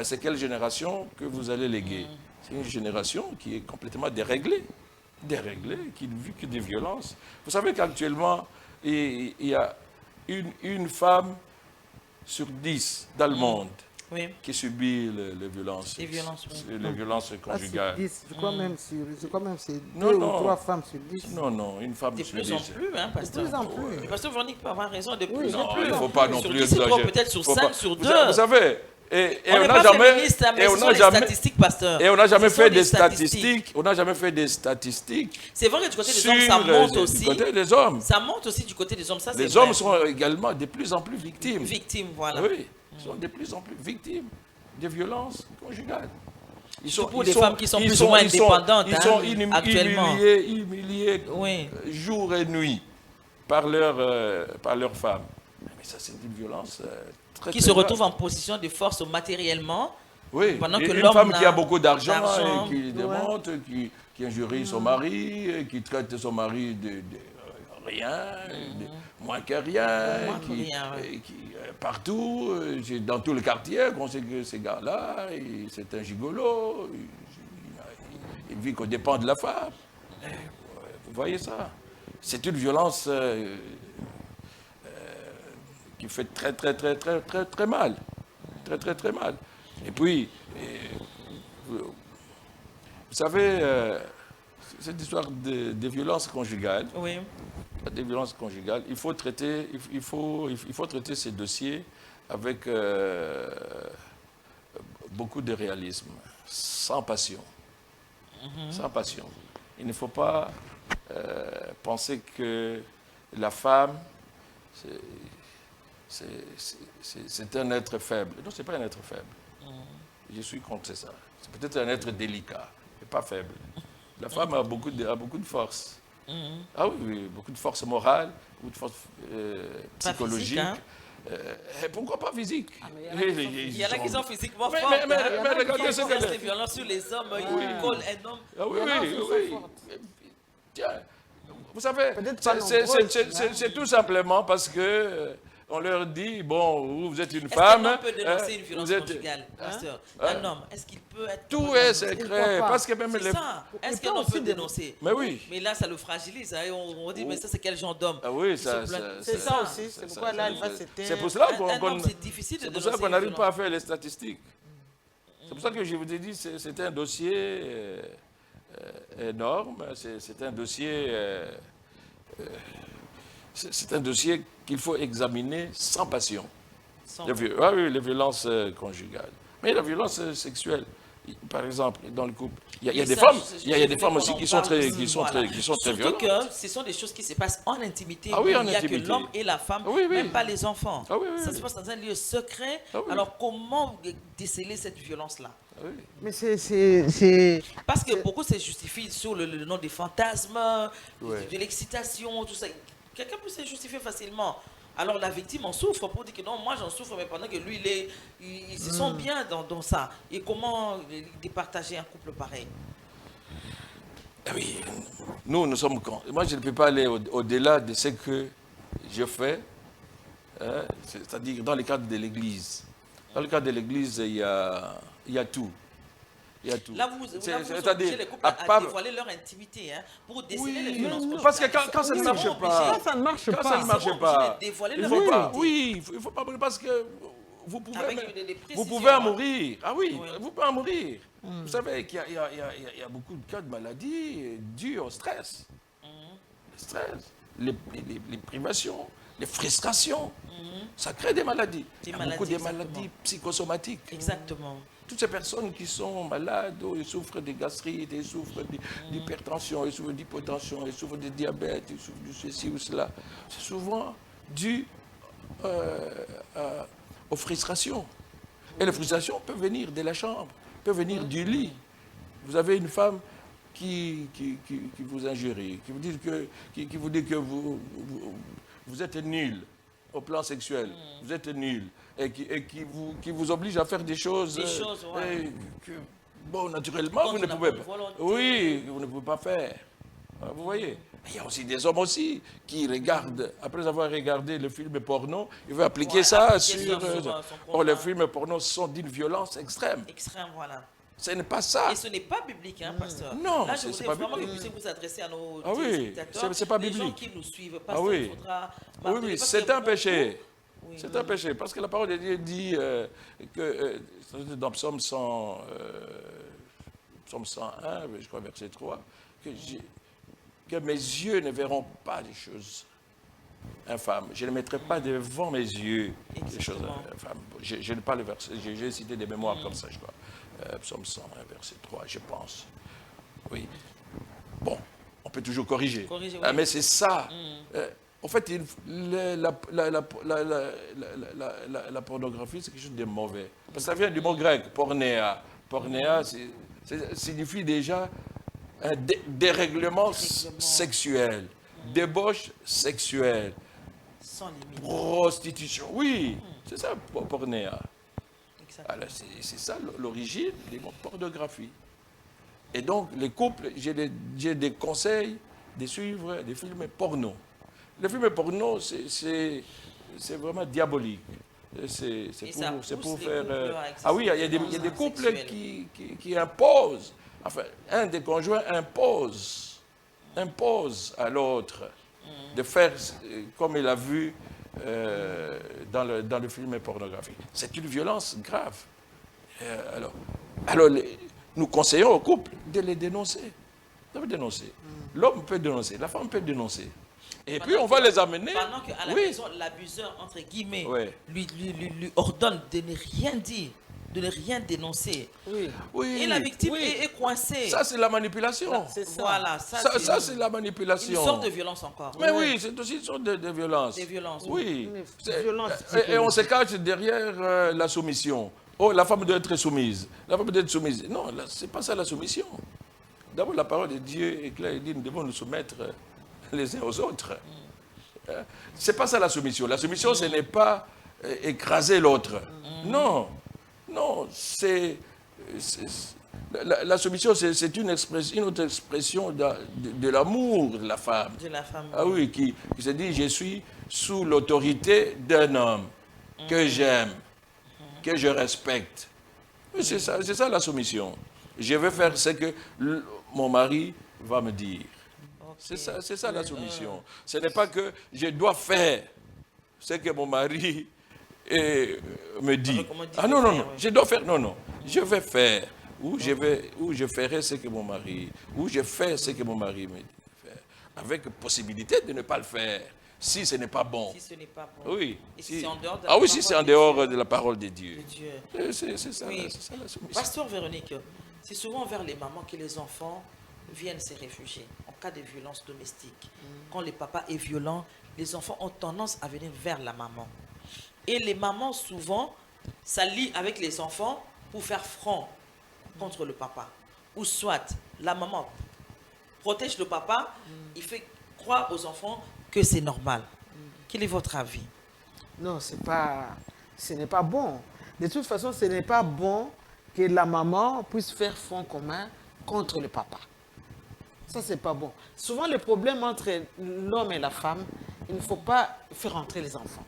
[SPEAKER 2] C'est quelle génération que vous allez léguer? C'est une génération qui est complètement déréglée. Déréglée, qui ne vit que des violences. Vous savez qu'actuellement, il y a une femme sur 10 dans le monde qui subit les violences.
[SPEAKER 1] Les violences, oui.
[SPEAKER 2] Les violences conjugales.
[SPEAKER 3] 10, je crois même c'est 2
[SPEAKER 2] Non,
[SPEAKER 3] ou
[SPEAKER 2] non.
[SPEAKER 3] 3 femmes sur 10.
[SPEAKER 2] Non, une femme
[SPEAKER 1] De
[SPEAKER 2] sur
[SPEAKER 1] plus en
[SPEAKER 2] 10.
[SPEAKER 1] plus, hein, pasteur.
[SPEAKER 3] De plus en plus.
[SPEAKER 1] Le pasteur Véronique peut avoir raison, de plus
[SPEAKER 3] Oui,
[SPEAKER 1] en
[SPEAKER 2] Non,
[SPEAKER 1] plus.
[SPEAKER 2] il ne faut pas non
[SPEAKER 1] Sur
[SPEAKER 2] plus
[SPEAKER 1] 10, c'est quoi,
[SPEAKER 2] exagérer.
[SPEAKER 1] peut-être sur
[SPEAKER 2] Faut
[SPEAKER 1] 5,
[SPEAKER 2] pas-
[SPEAKER 1] sur 2.
[SPEAKER 2] Vous savez, et
[SPEAKER 1] On
[SPEAKER 2] on
[SPEAKER 1] n'est
[SPEAKER 2] n'a
[SPEAKER 1] pas
[SPEAKER 2] jamais,
[SPEAKER 1] féministe, hein, mais
[SPEAKER 2] et
[SPEAKER 1] ce
[SPEAKER 2] on
[SPEAKER 1] sont
[SPEAKER 2] n'a
[SPEAKER 1] les
[SPEAKER 2] jamais,
[SPEAKER 1] statistiques, pasteur.
[SPEAKER 2] et on n'a jamais
[SPEAKER 1] Ce sont
[SPEAKER 2] fait
[SPEAKER 1] des
[SPEAKER 2] des statistiques. On n'a jamais fait des statistiques.
[SPEAKER 1] C'est vrai que du côté des
[SPEAKER 2] sur
[SPEAKER 1] hommes, ça monte aussi.
[SPEAKER 2] du côté des hommes.
[SPEAKER 1] Ça monte aussi du côté des hommes, ça c'est
[SPEAKER 2] Les
[SPEAKER 1] vrai.
[SPEAKER 2] hommes sont également de plus en plus victimes.
[SPEAKER 1] Victimes, voilà.
[SPEAKER 2] Oui, ils sont de plus en plus victimes de violences conjugales.
[SPEAKER 1] Pour des femmes qui sont plus ou moins indépendantes,
[SPEAKER 2] Ils sont
[SPEAKER 1] hein, actuellement.
[SPEAKER 2] humiliés
[SPEAKER 1] Oui.
[SPEAKER 2] jour et nuit par leurs femmes. Mais ça, c'est une violence très
[SPEAKER 1] Qui
[SPEAKER 2] très
[SPEAKER 1] se
[SPEAKER 2] grave.
[SPEAKER 1] retrouvent en position de force matériellement.
[SPEAKER 2] Oui,
[SPEAKER 1] pendant que
[SPEAKER 2] une
[SPEAKER 1] l'homme
[SPEAKER 2] femme qui
[SPEAKER 1] n'a
[SPEAKER 2] a beaucoup d'argent
[SPEAKER 1] d'argent,
[SPEAKER 2] et qui démonte, qui injurie son mari, et qui traite son mari de rien, de moins que rien,
[SPEAKER 1] Moins que rien, ouais.
[SPEAKER 2] qui partout, dans tout le quartier, on sait que ces gars-là, c'est un gigolo, il vit qu'aux dépens de la femme. Vous voyez ça? C'est une violence qui fait très, très, très, très, très, très mal. Très, très, très mal. Et puis, vous savez, cette histoire de violence conjugale,
[SPEAKER 1] Oui.
[SPEAKER 2] des violences conjugales, il faut traiter ces dossiers avec beaucoup de réalisme, sans passion. Sans passion. Il ne faut pas penser que la femme, c'est un être faible. Non, ce n'est pas un être faible. Je suis contre ça. C'est peut-être un être délicat, mais pas faible. La femme a beaucoup de force. Ah oui, oui, beaucoup de force morale, beaucoup de force psychologique.
[SPEAKER 1] Pas physique,
[SPEAKER 2] Et pourquoi pas physique?
[SPEAKER 1] Il y en a qui sont physiquement
[SPEAKER 2] Mais-
[SPEAKER 1] fortes.
[SPEAKER 2] mais-
[SPEAKER 1] hein.
[SPEAKER 2] mais
[SPEAKER 1] Il y en a
[SPEAKER 2] regardez
[SPEAKER 1] qui
[SPEAKER 2] ce
[SPEAKER 1] font
[SPEAKER 2] qu'elle
[SPEAKER 1] des
[SPEAKER 2] est.
[SPEAKER 1] violences sur les hommes. Ils collent un homme.
[SPEAKER 2] Ah oui,
[SPEAKER 3] Il y en a
[SPEAKER 2] oui,
[SPEAKER 3] qui sont
[SPEAKER 2] oui.
[SPEAKER 3] fortes.
[SPEAKER 2] Tiens, vous savez,
[SPEAKER 3] Peut-être pas
[SPEAKER 2] c'est
[SPEAKER 3] nombreuses,
[SPEAKER 2] tout simplement parce que on leur dit, bon, vous êtes une
[SPEAKER 1] Est-ce
[SPEAKER 2] femme.
[SPEAKER 1] qu'un homme peut dénoncer une violence
[SPEAKER 2] vous êtes-
[SPEAKER 1] conjugale, pasteur?
[SPEAKER 2] Hein?
[SPEAKER 1] Un homme, est-ce qu'il peut être...
[SPEAKER 2] Tout est
[SPEAKER 3] Il
[SPEAKER 2] secret,
[SPEAKER 3] faut pas.
[SPEAKER 2] parce que même
[SPEAKER 1] C'est
[SPEAKER 2] les...
[SPEAKER 1] ça. Est-ce
[SPEAKER 3] Il
[SPEAKER 1] qu'un
[SPEAKER 3] peut
[SPEAKER 1] homme
[SPEAKER 3] aussi
[SPEAKER 1] peut dénoncer?
[SPEAKER 2] Mais oui.
[SPEAKER 1] Mais là, ça le fragilise. Hein, et on dit, mais ça, c'est quel genre d'homme?
[SPEAKER 2] Ah oui,
[SPEAKER 1] Il se plaint.
[SPEAKER 3] C'est ça aussi, c'est pourquoi là, il va s'éteindre.
[SPEAKER 2] C'est pour cela
[SPEAKER 1] Un homme, c'est difficile de
[SPEAKER 2] c'est pour ça
[SPEAKER 1] dénoncer
[SPEAKER 2] qu'on
[SPEAKER 1] une
[SPEAKER 2] n'arrive pas à
[SPEAKER 1] violence.
[SPEAKER 2] faire les statistiques. C'est pour ça que je vous ai dit, c'est un dossier énorme, c'est un dossier... c'est un dossier qu'il faut examiner sans passion.
[SPEAKER 1] Sans-
[SPEAKER 2] Ah oui, les violences conjugales. Mais la violence sexuelle, par exemple, dans le couple, il y a
[SPEAKER 1] Et
[SPEAKER 2] des
[SPEAKER 1] ça,
[SPEAKER 2] femmes,
[SPEAKER 1] je-
[SPEAKER 2] il y a des
[SPEAKER 1] je
[SPEAKER 2] femmes
[SPEAKER 1] voulais
[SPEAKER 2] aussi
[SPEAKER 1] qu'on
[SPEAKER 2] qui
[SPEAKER 1] en
[SPEAKER 2] sont
[SPEAKER 1] parle
[SPEAKER 2] très,
[SPEAKER 1] aussi,
[SPEAKER 2] qui sont
[SPEAKER 1] voilà.
[SPEAKER 2] très, qui sont très
[SPEAKER 1] Surtout
[SPEAKER 2] violentes.
[SPEAKER 1] que ce sont des choses qui se passent en intimité.
[SPEAKER 2] Ah oui,
[SPEAKER 1] où
[SPEAKER 2] en
[SPEAKER 1] il n'y a que
[SPEAKER 2] intimité.
[SPEAKER 1] l'homme et la femme,
[SPEAKER 2] Ah oui, oui.
[SPEAKER 1] même pas les enfants.
[SPEAKER 2] Ah oui, oui,
[SPEAKER 1] Ça
[SPEAKER 2] oui.
[SPEAKER 1] se passe dans un lieu secret.
[SPEAKER 2] Ah oui.
[SPEAKER 1] Alors comment déceler cette violence-là?
[SPEAKER 2] Ah oui.
[SPEAKER 3] Mais c'est...
[SPEAKER 1] Parce que beaucoup se justifient sur le nom des fantasmes,
[SPEAKER 2] Ouais.
[SPEAKER 1] de l'excitation, tout ça. Quelqu'un peut se justifier facilement. Alors la victime en souffre pour dire que non, moi j'en souffre, mais pendant que lui, il se sent bien dans ça. Et comment départager un couple pareil?
[SPEAKER 2] Ah oui, nous sommes contre. Moi, je ne peux pas aller au-delà de ce que je fais, hein, c'est-à-dire dans le cadre de l'Église. Dans le cadre de l'Église, il y a tout. Il y a tout.
[SPEAKER 1] Là, vous
[SPEAKER 2] C'est-à-dire,
[SPEAKER 1] obligez les couples à dévoiler leur intimité, hein, pour déceler les violences conjugales.
[SPEAKER 2] parce que quand ça ne
[SPEAKER 1] Ils
[SPEAKER 2] marche
[SPEAKER 1] seront
[SPEAKER 2] pas,
[SPEAKER 1] obligés.
[SPEAKER 3] Quand ça ne marche
[SPEAKER 2] quand ça
[SPEAKER 3] pas,
[SPEAKER 2] ne marche
[SPEAKER 1] seront
[SPEAKER 2] pas,
[SPEAKER 1] obligés de dévoiler
[SPEAKER 2] il
[SPEAKER 1] leur
[SPEAKER 2] faut pas.
[SPEAKER 1] intimité.
[SPEAKER 2] Oui, il faut pas parce que vous pouvez,
[SPEAKER 1] Avec des
[SPEAKER 2] vous
[SPEAKER 1] précisions,
[SPEAKER 2] pouvez en
[SPEAKER 1] hein.
[SPEAKER 2] mourir. Ah oui,
[SPEAKER 1] Oui.
[SPEAKER 2] vous pouvez en mourir. Vous savez qu'il y a beaucoup de cas de maladies dues au stress. Le stress, les privations, les frustrations, ça crée des maladies.
[SPEAKER 1] Des
[SPEAKER 2] Il y a beaucoup
[SPEAKER 1] maladies,
[SPEAKER 2] de
[SPEAKER 1] exactement.
[SPEAKER 2] maladies psychosomatiques.
[SPEAKER 1] Exactement.
[SPEAKER 2] Toutes ces personnes qui sont malades, ils souffrent de gastrite, ils souffrent d'hypertension, ils souffrent d'hypotension, ils souffrent de diabète, ils souffrent de ceci ou cela. C'est souvent dû aux frustrations. Et les frustrations peuvent venir de la chambre, peuvent venir du lit. Vous avez une femme qui vous injurie, qui vous dit que vous êtes nul au plan sexuel, vous êtes nul, et qui vous oblige à faire des choses, bon, naturellement, vous ne pouvez pas. Oui, vous ne pouvez pas faire. Vous voyez? Il y a aussi des hommes aussi qui regardent, après avoir regardé le film porno, ils veulent appliquer ça sur or, les films porno sont d'une violence extrême.
[SPEAKER 1] Extrême, voilà.
[SPEAKER 2] Ce n'est pas ça.
[SPEAKER 1] Et ce n'est pas biblique, hein, pasteur.
[SPEAKER 2] Non,
[SPEAKER 1] là, je
[SPEAKER 2] c'est
[SPEAKER 1] voudrais
[SPEAKER 2] pas
[SPEAKER 1] vraiment que
[SPEAKER 2] biblique.
[SPEAKER 1] vous puissiez vous adresser à nos
[SPEAKER 2] téléspectateurs, c'est pas biblique.
[SPEAKER 1] Les gens qui nous suivent, pasteur, il faudra...
[SPEAKER 2] Oui, c'est un péché.
[SPEAKER 1] Oui.
[SPEAKER 2] C'est un péché, parce que la parole de Dieu dit que, dans Psaume 101, je crois, verset 3, que mes yeux ne verront pas des choses infâmes. Je ne mettrai pas devant mes yeux des choses infâmes. Je n'ai pas le verset, j'ai cité des mémoires comme ça, je crois. Psaume 101, verset 3, je pense. Oui. Bon, on peut toujours corriger. Mais c'est ça. En fait, la pornographie, c'est quelque chose de mauvais. Parce que ça vient du mot grec, pornéa. Pornéa, signifie déjà un dérèglement sexuel, débauche sexuelle,
[SPEAKER 1] sans limite,
[SPEAKER 2] prostitution. Oui, c'est ça, pornéa. Alors, c'est ça l'origine des mots pornographie. Et donc, les couples, j'ai des conseils de suivre des films porno. Les films porno, c'est vraiment diabolique. C'est pour faire... Ah oui, il y a des couples qui imposent. Enfin, un des conjoints impose à l'autre de faire comme il a vu dans le film pornographique. C'est une violence grave. Alors nous conseillons au couple de les dénoncer. De les dénoncer. L'homme peut dénoncer, la femme peut dénoncer. Et puis on va les amener.
[SPEAKER 1] Pendant qu'à la maison, l'abuseur, entre guillemets, lui ordonne de ne rien dire, de ne rien dénoncer. Et la victime est coincée.
[SPEAKER 2] Ça, c'est la manipulation.
[SPEAKER 1] Voilà,
[SPEAKER 2] ça c'est la manipulation.
[SPEAKER 1] Une sorte de violence encore.
[SPEAKER 2] Mais oui, c'est aussi une sorte de violence.
[SPEAKER 1] Des violences.
[SPEAKER 2] Oui. Et on se cache derrière la soumission. Oh, la femme doit être soumise. La femme doit être soumise. Non, ce n'est pas ça la soumission. D'abord, la parole de Dieu est claire. Il dit nous devons nous soumettre les uns aux autres. Ce n'est pas ça la soumission. La soumission, ce n'est pas écraser l'autre. Non. Non, la soumission, c'est une autre expression de l'amour de la femme.
[SPEAKER 1] De la femme.
[SPEAKER 2] Ah oui, qui se dit, je suis sous l'autorité d'un homme que j'aime, que je respecte. C'est ça la soumission. Je vais faire ce que mon mari va me dire. Okay. C'est ça la soumission. Ce n'est pas que je dois faire ce que mon mari me dit. Ah non, non, non, je dois faire, non. Je vais faire, ou je ferai ce que mon mari, ou je fais ce que mon mari me dit de faire. Avec possibilité de ne pas le faire, si ce n'est pas bon.
[SPEAKER 1] Si ce n'est pas bon.
[SPEAKER 2] Oui.
[SPEAKER 1] Et si c'est en dehors de
[SPEAKER 2] oui, si c'est en dehors de la parole de Dieu. C'est ça,
[SPEAKER 1] oui.
[SPEAKER 2] C'est ça la soumission.
[SPEAKER 1] Pasteur Véronique, c'est souvent vers les mamans que les enfants viennent se réfugier en cas de violence domestique. Quand le papa est violent, les enfants ont tendance à venir vers la maman. Et les mamans, souvent, s'allient avec les enfants pour faire front contre le papa. Ou soit, la maman protège le papa, il fait croire aux enfants que c'est normal. Quel est votre avis?
[SPEAKER 3] Non, ce n'est pas bon. De toute façon, ce n'est pas bon que la maman puisse faire front commun contre le papa. Ça, c'est pas bon. Souvent, le problème entre l'homme et la femme, il ne faut pas faire entrer les enfants.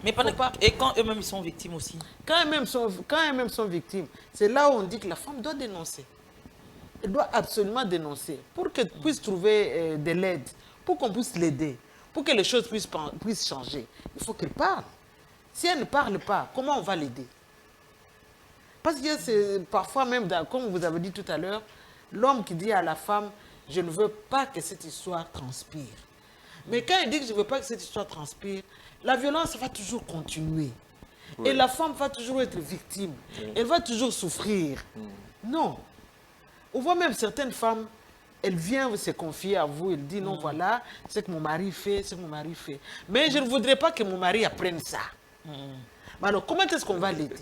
[SPEAKER 1] Mais et quand eux-mêmes sont victimes aussi?
[SPEAKER 3] Quand eux-mêmes sont victimes, c'est là où on dit que la femme doit dénoncer. Elle doit absolument dénoncer pour qu'elle puisse trouver de l'aide, pour qu'on puisse l'aider, pour que les choses puissent changer. Il faut qu'elle parle. Si elle ne parle pas, comment on va l'aider? Parce que c'est parfois même, comme vous avez dit tout à l'heure, l'homme qui dit à la femme, je ne veux pas que cette histoire transpire. Mais quand il dit que je ne veux pas que cette histoire transpire, la violence va toujours continuer. Oui. Et la femme va toujours être victime. Oui. Elle va toujours souffrir. Non. On voit même certaines femmes, elles viennent se confier à vous, elles disent, non, voilà, c'est ce que mon mari fait, c'est ce que mon mari fait. Mais je ne voudrais pas que mon mari apprenne ça. Mais alors, comment est-ce qu'on va l'aider?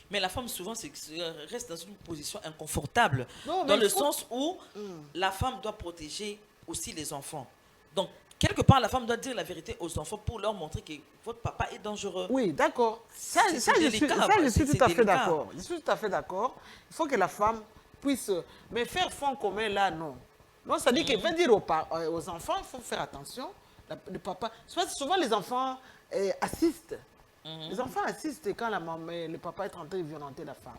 [SPEAKER 1] Mais la femme, souvent, reste dans une position inconfortable.
[SPEAKER 3] Non, mais
[SPEAKER 1] dans
[SPEAKER 3] il
[SPEAKER 1] le
[SPEAKER 3] faut-
[SPEAKER 1] sens où la femme doit protéger aussi les enfants. Donc, quelque part, la femme doit dire la vérité aux enfants pour leur montrer que votre papa est dangereux.
[SPEAKER 3] Oui, d'accord. Ça,
[SPEAKER 1] C'est
[SPEAKER 3] ça, je suis,
[SPEAKER 1] délicat,
[SPEAKER 3] ça, je suis
[SPEAKER 1] c'est
[SPEAKER 3] tout à fait
[SPEAKER 1] délicat.
[SPEAKER 3] d'accord. Je suis tout à fait d'accord. Il faut que la femme puisse... Mais faire front commun, là, non. Non, ça dit qu'il faut dire aux enfants, il faut faire attention. Le papa... Souvent, les enfants assistent. Les enfants assistent quand le papa est en train de violenter la femme.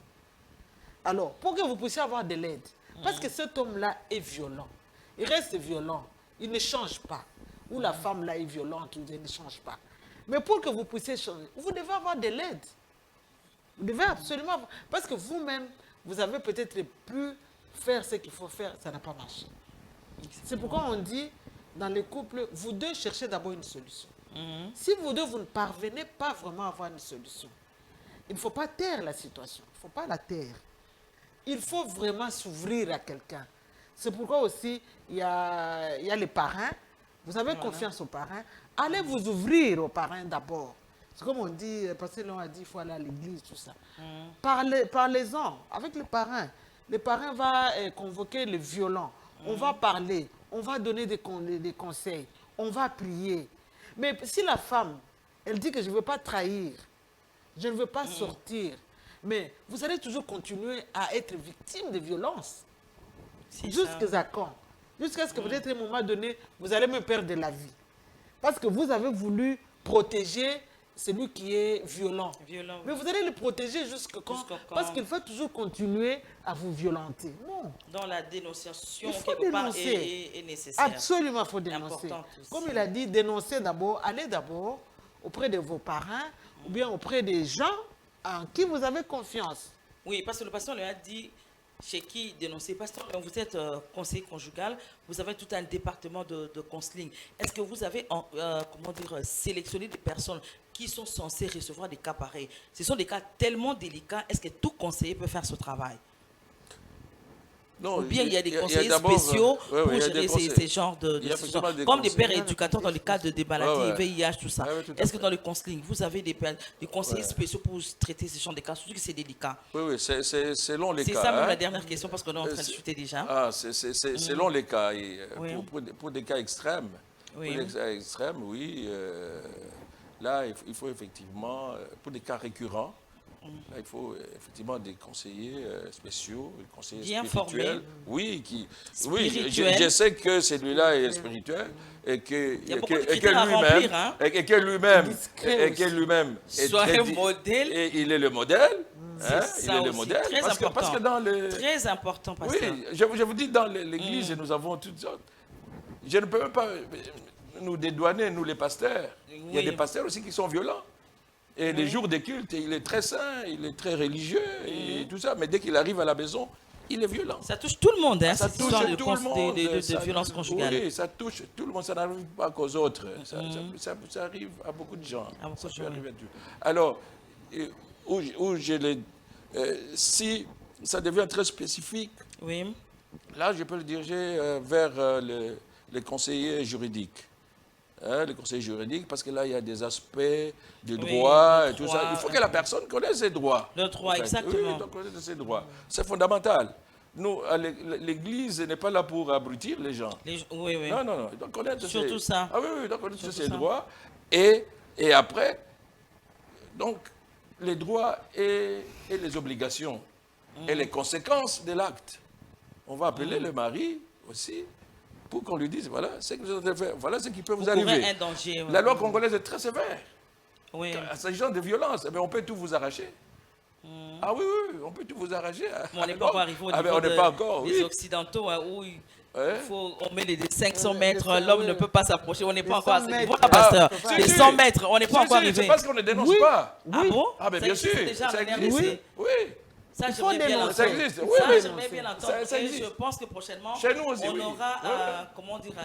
[SPEAKER 3] Alors, pour que vous puissiez avoir de l'aide, parce que cet homme-là est violent, il reste violent, il ne change pas. Ou la femme-là est violente, ou elle ne change pas. Mais pour que vous puissiez changer, vous devez avoir de l'aide. Vous devez absolument... Parce que vous-même, vous avez peut-être pu faire ce qu'il faut faire, ça n'a pas marché. C'est pourquoi on dit, dans les couples, vous deux cherchez d'abord une solution. Si vous deux, vous ne parvenez pas vraiment à avoir une solution, il ne faut pas taire la situation. Il ne faut pas la taire. Il faut vraiment s'ouvrir à quelqu'un. C'est pourquoi aussi, il y a les parrains. Vous avez confiance aux parrains. Allez vous ouvrir aux parrains d'abord. C'est comme on dit, parce que l'on a dit, il faut aller à l'église, tout ça. Parlez-en avec les parrains. Les parrains vont convoquer les violents. On va parler, on va donner des conseils, on va prier. Mais si la femme, elle dit que je ne veux pas trahir, je ne veux pas sortir, mais vous allez toujours continuer à être victime de violences. Jusqu'à quand? Jusqu'à ce que peut-être à un moment donné, vous allez me perdre de la vie. Parce que vous avez voulu protéger celui qui est violent. Mais vous allez le protéger jusqu'à quand? Parce qu'il faut toujours continuer à vous violenter. Non.
[SPEAKER 1] Dans la dénonciation,
[SPEAKER 3] Il faut
[SPEAKER 1] quelque part,
[SPEAKER 3] dénoncer.
[SPEAKER 1] est nécessaire.
[SPEAKER 3] Absolument, il faut dénoncer. Comme il a dit, dénoncer d'abord, allez d'abord auprès de vos parents ou bien auprès des gens en qui vous avez confiance.
[SPEAKER 1] Oui, parce que le pasteur lui a dit chez qui dénoncer. Pasteur, vous êtes conseiller conjugal, vous avez tout un département de counseling. Est-ce que vous avez sélectionné des personnes qui sont censées recevoir des cas pareils? Ce sont des cas tellement délicats. Est-ce que tout conseiller peut faire ce travail?
[SPEAKER 2] Non,
[SPEAKER 1] ou bien il y a des conseillers spéciaux pour gérer ces genres de situations. Comme des pères éducateurs dans le cadre des maladies, VIH, tout ça. Est-ce que dans le counseling, vous avez des conseillers spéciaux pour traiter ces genres de cas, surtout que c'est délicat?
[SPEAKER 2] Oui, c'est selon les cas.
[SPEAKER 1] C'est ça même la dernière question, parce qu'on est en train de discuter déjà.
[SPEAKER 2] Ah, c'est selon les cas. Et, pour des cas extrêmes, là, il faut effectivement, pour des cas récurrents, là, il faut effectivement des conseillers spéciaux, des conseillers
[SPEAKER 1] bien
[SPEAKER 2] spirituels.
[SPEAKER 1] Formés.
[SPEAKER 2] Oui, je sais que celui-là est spirituel et que lui-même
[SPEAKER 1] soit un modèle.
[SPEAKER 2] Et il est le modèle.
[SPEAKER 1] Il est le modèle.
[SPEAKER 2] Parce que dans le...
[SPEAKER 1] Très important, pasteur.
[SPEAKER 2] Oui, je vous dis, dans l'église, nous avons toutes sortes. Je ne peux même pas nous dédouaner, nous les pasteurs. Oui. Il y a des pasteurs aussi qui sont violents. Et les jours des cultes, il est très saint, il est très religieux et tout ça. Mais dès qu'il arrive à la maison, il est violent.
[SPEAKER 1] Ça touche tout le monde, hein,
[SPEAKER 2] ça touche tout le monde.
[SPEAKER 1] De violence conjugale.
[SPEAKER 2] Oui, ça touche tout le monde. Ça n'arrive pas qu'aux autres. Ça arrive à beaucoup de gens. Ça peut arriver à tout. Alors, si ça devient très spécifique, là, je peux le diriger vers les conseillers juridiques. Les conseillers juridiques, parce que là, il y a des aspects de droit et tout ça. Il faut que la personne connaisse ses droits.
[SPEAKER 1] Le droit, exactement.
[SPEAKER 2] Oui, donc connaître ses droits. C'est fondamental. Nous, l'Église n'est pas là pour abrutir les gens.
[SPEAKER 1] Oui.
[SPEAKER 2] Non. Il doit connaître
[SPEAKER 1] surtout ça.
[SPEAKER 2] Ah oui, il doit connaître ses droits. Et après, donc, les droits et les obligations et les conséquences de l'acte. On va appeler le mari aussi, pour qu'on lui dise, voilà ce que vous avez fait, voilà ce qui peut vous arriver.
[SPEAKER 1] Un danger,
[SPEAKER 2] La loi congolaise est très sévère.
[SPEAKER 1] Oui.
[SPEAKER 2] S'agissant de violence, on peut tout vous arracher. Ah oui, on peut tout vous arracher.
[SPEAKER 1] On n'est pas encore arrivé au niveau des Occidentaux, où on met les 500 mètres, l'homme ne peut pas s'approcher, on n'est pas encore arrivé. Voilà, pasteur, les 100 mètres, on n'est pas encore arrivé.
[SPEAKER 2] C'est parce qu'on ne dénonce pas.
[SPEAKER 1] Ah bon?
[SPEAKER 2] Ah mais bien sûr,
[SPEAKER 1] ça existe.
[SPEAKER 2] Oui.
[SPEAKER 1] Ça, j'aimerais bien l'entendre.
[SPEAKER 2] Ça existe.
[SPEAKER 1] J'aimerais bien l'entendre. Et je pense que prochainement, on aura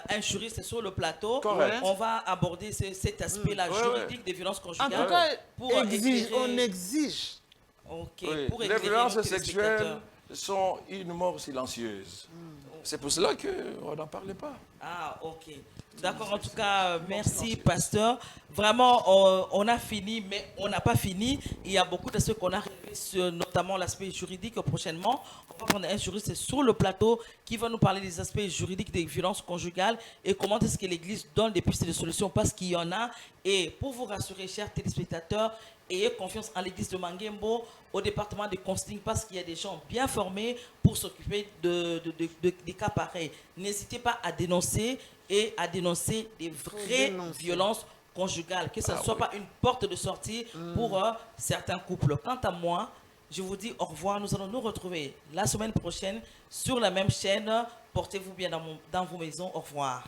[SPEAKER 1] un juriste sur le plateau. On va aborder cet aspect-là juridique des violences conjugales.
[SPEAKER 3] En tout cas, on exige.
[SPEAKER 1] Ok.
[SPEAKER 2] Les violences sexuelles sont une mort silencieuse. C'est pour cela qu'on n'en parlait pas.
[SPEAKER 1] Ah, ok. D'accord, en tout cas, merci, pasteur. Vraiment, on a fini, mais on n'a pas fini. Il y a beaucoup de ce qu'on a réglé sur notamment l'aspect juridique prochainement. On va prendre un juriste sur le plateau qui va nous parler des aspects juridiques des violences conjugales et comment est-ce que l'Église donne des pistes de solutions parce qu'il y en a. Et pour vous rassurer, chers téléspectateurs, ayez confiance en l'église de Mangembo, au département de consignes, parce qu'il y a des gens bien formés pour s'occuper des cas pareils. N'hésitez pas à dénoncer et à dénoncer des vraies violences conjugales, que ce ne soit pas une porte de sortie pour certains couples. Quant à moi, je vous dis au revoir. Nous allons nous retrouver la semaine prochaine sur la même chaîne. Portez-vous bien dans vos maisons. Au revoir.